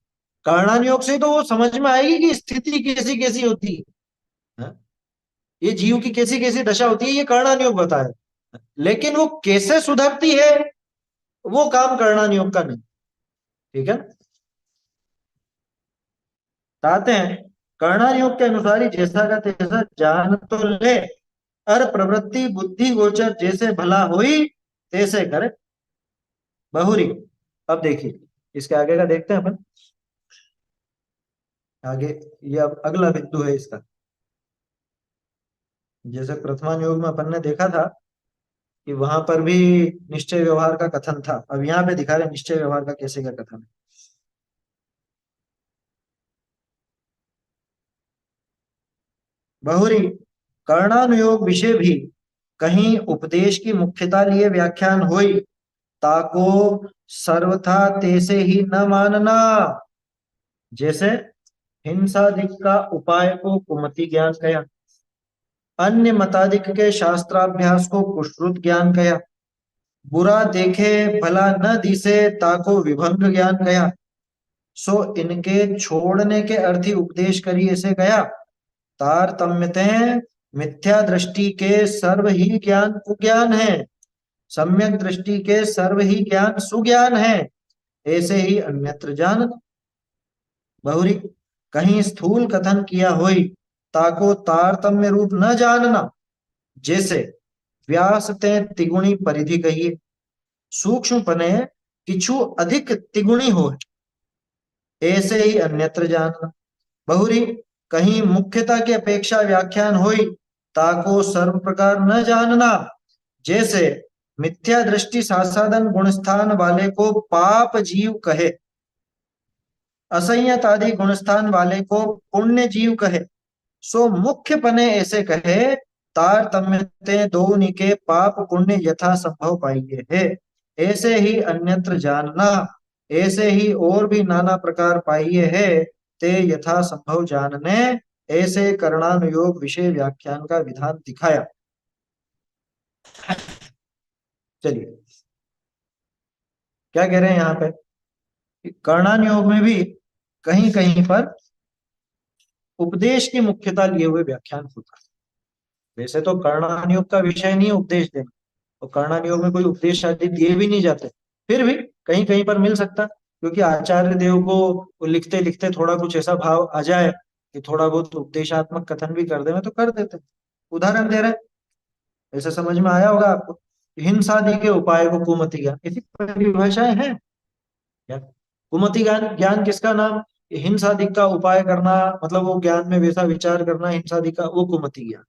कर्णानुयोग से तो वो समझ में आएगी कि स्थिति कैसी कैसी होती है, हाँ? ये जीव की कैसी कैसी दशा होती है, ये कर्णानुयोग बताए। लेकिन वो कैसे सुधरती है, वो काम कर्णानुयोग का नहीं। ठीक है, बताते हैं। कर्णानुयोग के अनुसार ही जैसा का तैसा जान तो ले, अर प्रवृत्ति बुद्धि गोचर जैसे भला होई तैसे करे बहुरी। अब देखिए, इसके आगे का देखते हैं अपन। आगे ये अब अगला बिंदु है इसका। जैसे प्रथमान योग में अपन ने देखा था कि वहां पर भी निश्चय व्यवहार का कथन था, अब यहाँ पे दिखा रहे निश्चय व्यवहार का कैसे का कथन है। बहुरी कर्णानुयोग विषय भी कहीं उपदेश की मुख्यता लिए व्याख्यान होई, ताको सर्वथा तैसे ही न मानना। जैसे हिंसादिक का उपाय को कुमति ज्ञान कया, अन्य मतादिक के शास्त्राभ्यास को कुश्रुत ज्ञान कया, बुरा देखे भला न दिसे ताको विभंग ज्ञान कया, सो इनके छोड़ने के अर्थी उपदेश करी ऐसे गया। तारतम्यते मिथ्या दृष्टि के सर्व ही ज्ञान कुज्ञान है, सम्यक दृष्टि के सर्व ही ज्ञान सुज्ञान है, ऐसे ही अन्यत्र जान। बहुरी कहीं स्थूल कथन किया होई, ताको तारतम्य रूप न जानना। जैसे व्यास ते तिगुणी परिधि कहिए, सूक्ष्म पने किछु अधिक तिगुणी हो, ऐसे ही अन्यत्र जानना। बहुरी कहीं मुख्यता की अपेक्षा व्याख्यान होई, ताको सर्व प्रकार न जानना। जैसे मिथ्या दृष्टि सासादन गुणस्थान वाले को पाप जीव कहे, असंयत आदि गुणस्थान वाले को पुण्य जीव कहे, सो मुख्य पने ऐसे कहे, तारतम्य दो निके पाप पुण्य यथा संभव पाइये है, ऐसे ही अन्यत्र जानना। ऐसे ही और भी नाना प्रकार पाइये है, ते यथा संभव जानने। ऐसे कर्णानुयोग विषय व्याख्यान का विधान दिखाया। चलिए क्या कह रहे हैं यहाँ पे कि कर्णानुयोग में भी कहीं कहीं पर उपदेश की मुख्यता लिए हुए व्याख्यान होता है। वैसे तो कर्णानुयोग का विषय नहीं है उपदेश देना, तो कर्णानुयोग में कोई उपदेश आदि दिए भी नहीं जाते, फिर भी कहीं कहीं पर मिल सकता, क्योंकि आचार्य देव को लिखते लिखते थोड़ा कुछ ऐसा भाव आ जाए कि थोड़ा बहुत उपदेशात्मक कथन भी कर देना तो कर देते। उदाहरण दे रहे, ऐसा समझ में आया होगा आपको, हिंसादि के उपाय को कुमति ज्ञान, ऐसी परिभाषाएं हैं क्या? कुमति ज्ञान, ज्ञान किसका नाम? हिंसादि का उपाय करना, मतलब वो ज्ञान में वैसा विचार करना, हिंसादि का वो कुमति ज्ञान।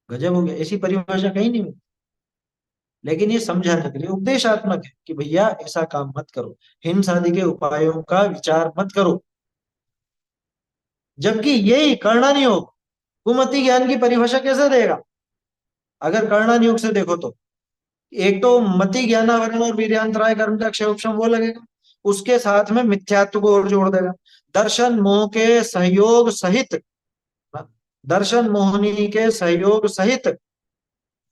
गजब हो गया, ऐसी परिभाषा कहीं नहीं मिली। लेकिन ये समझाने के लिए उपदेशात्मक है कि भैया ऐसा काम मत करो, हिंसादि के उपायों का विचार मत करो। जबकि यही कर्णानुयोग कुमति ज्ञान की परिभाषा कैसे देगा? अगर कर्णन योग से देखो तो एक तो मति ज्ञानावरण और वीर्यांतराय कर्म का क्षय उपशम वो लगेगा, उसके साथ में मिथ्यात्व को और जोड़ देगा। दर्शन मोह के सहयोग सहित, दर्शन मोहनी के सहयोग सहित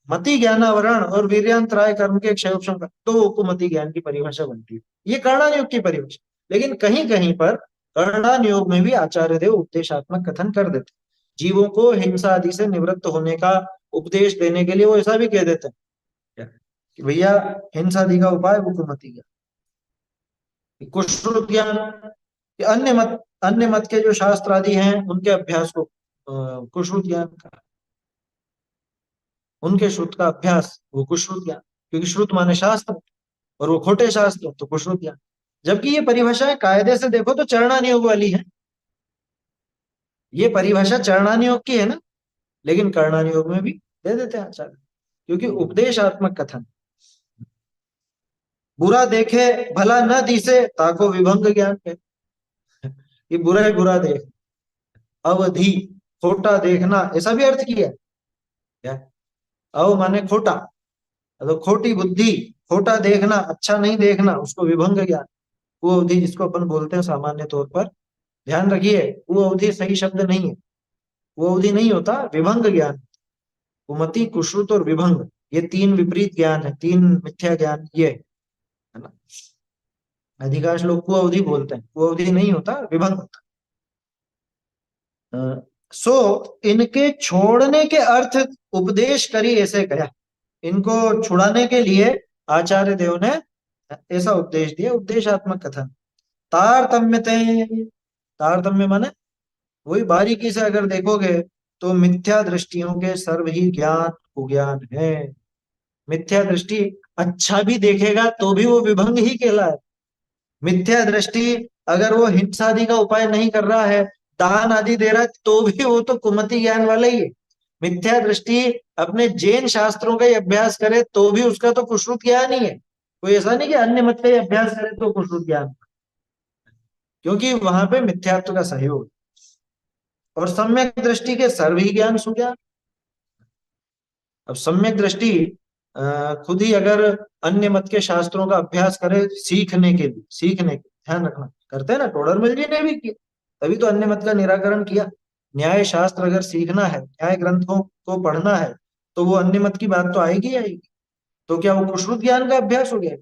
मति ज्ञानावरण और वीर्यांतराय कर्म के क्षय उपशम का, तो वो कुमति ज्ञान की परिभाषा बनती है। ये कर्णन योग की परिभाषा। लेकिन कहीं कहीं पर कर्णन योग में भी आचार्य देव उपदेशात्मक कथन कर देते, जीवों को हिंसा आदि से निवृत्त होने का उपदेश देने के लिए वो ऐसा भी कह देते हैं क्या? कि भैया हिंसा आदि का उपाय वो कुमति ज्ञान, कुश्रुत ज्ञान, कि अन्य मत के जो शास्त्र आदि हैं उनके अभ्यास को कुश्रुत ज्ञान का, उनके श्रुत का अभ्यास वो कुश्रुत ज्ञान, क्योंकि श्रुत माने शास्त्र और वो खोटे शास्त्र तो कुश्रुत ज्ञान। जबकि ये परिभाषाएं कायदे से देखो तो चरणानियोग वाली है, ये परिभाषा चरणानियोग की है ना, लेकिन कर्णानियोग में भी दे देते हैं आचार्य, क्योंकि उपदेशात्मक कथन। बुरा देखे भला न दिसे ताको विभंग ज्ञान है, ये बुरा ही बुरा देख, अवधि खोटा देखना, ऐसा भी अर्थ किया है क्या? अव माने खोटा, तो खोटी बुद्धि, खोटा देखना, अच्छा नहीं देखना, उसको विभंग ज्ञान। वो अवधि जिसको अपन बोलते हैं सामान्य तौर पर, ध्यान रखिए वो अवधि सही शब्द नहीं है, वो अवधि नहीं होता, विभंग ज्ञान। कुमति, कुश्रुत और विभंग, ये तीन विपरीत ज्ञान है, तीन मिथ्या ज्ञान ये है ना। अधिकांश लोग कुअवधि बोलते हैं, कुअवधि नहीं होता, विभंग होता। सो इनके छोड़ने के अर्थ उपदेश करी ऐसे कहा, इनको छुड़ाने के लिए आचार्य देव ने ऐसा उपदेश दिया, उपदेशात्मक कथन। तारतम्य, तारतम्य माने वही बारीकी से अगर देखोगे तो मिथ्या दृष्टियों के सर्व ही ज्ञान कुज्ञान है। मिथ्या दृष्टि अच्छा भी देखेगा तो भी वो विभंग ही कहलाए। मिथ्या दृष्टि अगर वो हिंसा आदि का उपाय नहीं कर रहा है, दान आदि दे रहा है, तो भी वो तो कुमति ज्ञान वाला ही है। मिथ्या दृष्टि अपने जैन शास्त्रों का ही अभ्यास करे तो भी उसका तो कुश्रुत ज्ञान ही है। कोई ऐसा नहीं कि अन्य मत का ही अभ्यास करे तो कुश्रुत ज्ञान, क्योंकि वहां पे मिथ्यात्व का सहयोग। और सम्यक दृष्टि के सर्व ही ज्ञान सुज्ञान। अब सम्यक दृष्टि खुद ही अगर अन्य मत के शास्त्रों का अभ्यास करे सीखने के लिए, सीखने के ध्यान रखना करते हैं ना, टोडरमल जी ने भी किया, तभी तो अन्य मत का निराकरण किया। न्याय शास्त्र अगर सीखना है, न्याय ग्रंथों को पढ़ना है, तो वो अन्य मत की बात तो आएगी आएगी। तो क्या वो कुश्रुत ज्ञान का अभ्यास हो गया?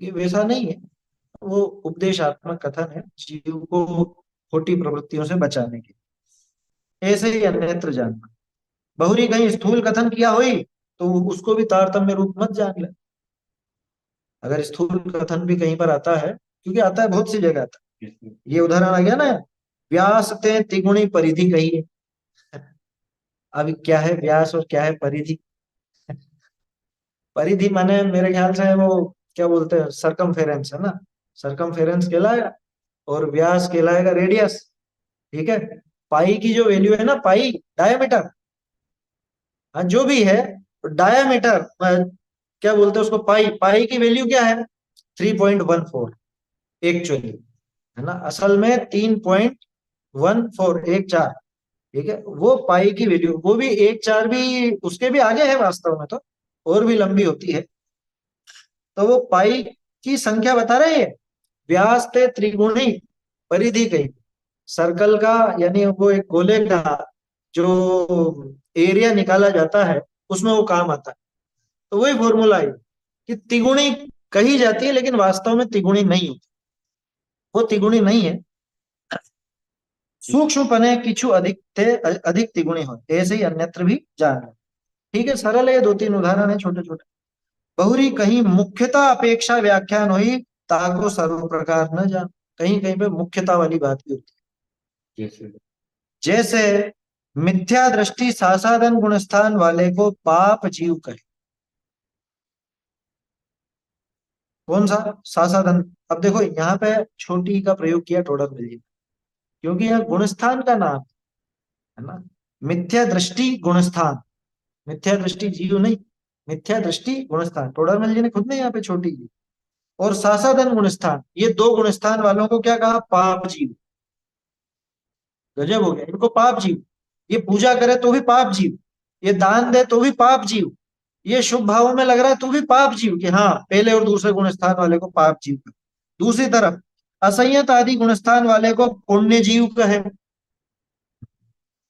ये वैसा नहीं है, वो उपदेशात्मक कथन है जीव को खोटी प्रवृत्तियों से बचाने के। ऐसे ही अन्यत्र जानना, बहुरी कहीं स्थूल कथन किया हुई तो उसको भी तारतम्य रूप मत जान ले। अगर स्थूल कथन भी कहीं पर आता है, क्योंकि आता है बहुत सी जगह आता है, ये उदाहरण आ गया ना, व्यास ते तिगुणी परिधि कही है। अब क्या है व्यास और क्या है परिधि? परिधि माने मेरे ख्याल से वो क्या बोलते हैं, सरकमफेरेंस है ना, सरकमफेरेंस कहलाएगा और व्यास कहलाएगा रेडियस। ठीक है, पाई की जो वैल्यू है ना, पाई डायमीटर, हाँ जो भी है डायमीटर, क्या बोलते हैं उसको, पाई, पाई की वैल्यू क्या है? 3.14 एक्चुअली, है ना, असल में 3.14, एक चार। ठीक है, वो पाई की वैल्यू, वो भी एक चार भी उसके भी आगे है वास्तव में तो, और भी लंबी होती है। तो वो पाई की संख्या बता रहे हैं। व्यास थे त्रिगुणी परिधि कही, सर्कल का यानी वो एक गोले का जो एरिया निकाला जाता है उसमें वो काम आता है। तो वही फॉर्मूला है कि तिगुणी कही जाती है लेकिन वास्तव में तिगुणी नहीं होती, वो तिगुणी नहीं है। सूक्ष्म पने किछु अधिक थे, अधिक तिगुणी हो, ऐसे ही अन्यत्र भी जान लो। ठीक है, सरल है, दो तीन उदाहरण है छोटे छोटे। बहुरी कहीं मुख्यता अपेक्षा व्याख्यान हुई ताको सर्व प्रकार न जान, कहीं कहीं पे मुख्यता वाली बात भी होती है। जैसे जैसे मिथ्या दृष्टि सासाधन गुणस्थान वाले को पाप जीव कहे। कौन सा सासाधन? अब देखो यहाँ पे छोटी का प्रयोग किया टोडर मिल जी, क्योंकि यह गुणस्थान का नाम है ना। मिथ्या दृष्टि गुणस्थान, मिथ्या दृष्टि जीव नहीं, मिथ्या दृष्टि गुणस्थान, टोडरमल जी ने खुद ने यहाँ पे छोटी की। और सासाधन गुणस्थान, ये दो गुणस्थान वालों को क्या कहा? पाप जीव। गजब हो गया, इनको पाप जीव। ये पूजा करे तो भी पाप जीव, ये दान दे तो भी पाप जीव, ये शुभ भाव में लग रहा है तो भी पाप जीव, कि हाँ पहले और दूसरे गुण स्थान वाले को पाप जीव कहे। दूसरी तरफ असंयत आदि गुण स्थान वाले को पुण्य जीव कहे।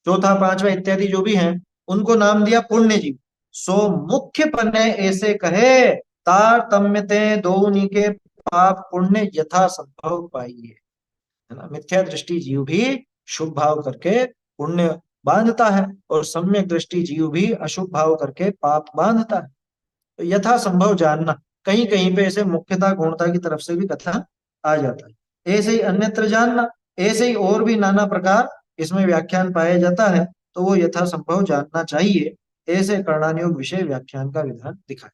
चौथा पांचवा इत्यादि जो भी हैं उनको नाम दिया पुण्य जीव। सो मुख्य पन्ने ऐसे कहे, तारतम्यते दोनी के पाप पुण्य यथा संभव पाइए। है ना, मिथ्या दृष्टि जीव भी शुभ भाव करके पुण्य बांधता है, और सम्यक दृष्टि जीव भी अशुभ भाव करके पाप बांधता है। तो यथा संभव जानना, कहीं कहीं पे ऐसे मुख्यता गुणता की तरफ से भी कथन आ जाता है। ऐसे ही अन्यत्र जानना, ऐसे ही और भी नाना प्रकार इसमें व्याख्यान पाया जाता है, तो वो यथा संभव जानना चाहिए। ऐसे कर्णानुयोग विषय व्याख्यान का विधान दिखाया।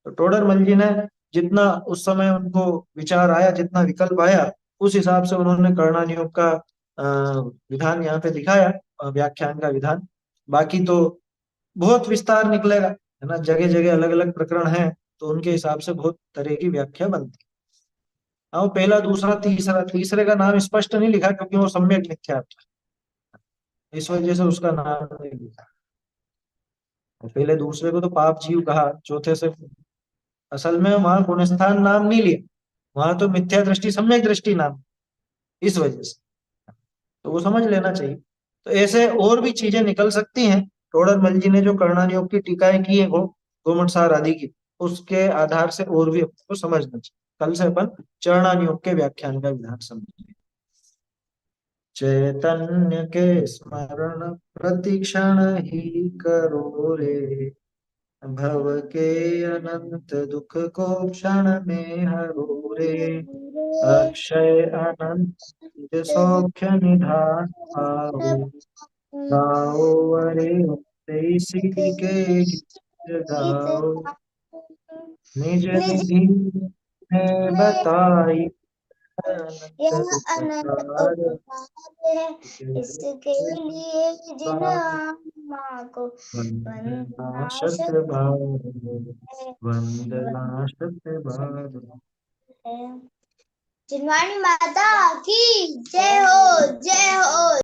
तो टोडरमल जी ने जितना उस समय उनको विचार आया, जितना विकल्प आया, उस हिसाब से उन्होंने कर्णानुयोग का विधान यहाँ पे दिखाया, व्याख्यान का विधान। बाकी तो बहुत विस्तार निकलेगा, है ना, जगह जगह अलग अलग प्रकरण हैं, तो उनके हिसाब से बहुत तरह की व्याख्या बनती है। हाँ, वो पहला दूसरा तीसरा, तीसरे का नाम स्पष्ट नहीं लिखा क्योंकि वो सम्यक मिथ्यात्व है, इस वजह से उसका नाम नहीं लिखा। और पहले दूसरे को तो पाप जीव कहा, चौथे से असल में वहां गुणस्थान नाम नहीं लिया, वहां तो मिथ्या दृष्टि सम्यक दृष्टि नाम, इस वजह से तो वो समझ लेना चाहिए। तो ऐसे और भी चीजें निकल सकती हैं। टोडरमल जी ने जो कर्णानुयोग की टीकाएं की है गोमटसार आदि की, उसके आधार से और भी आपको समझना चाहिए। कल से अपन चरणानुयोग के व्याख्यान का विधान समझेंगे। चैतन्य के स्मरण प्रतिक्षण ही करो रे, भव के अनंत दुख को क्षण में हरो रे, अक्षय अनंत सौख्य निधान पाओ, गाओ अरे इसी के गीत गाओ, निज निधि में बताई यह अनंत दुख अनंत पार, उपकार है, इसके लिए जिन आत्मा को वंदना वंदना सत्य भाव, है, वंदना सत्य भाव। जिनवाणी माता की जय हो, जय हो।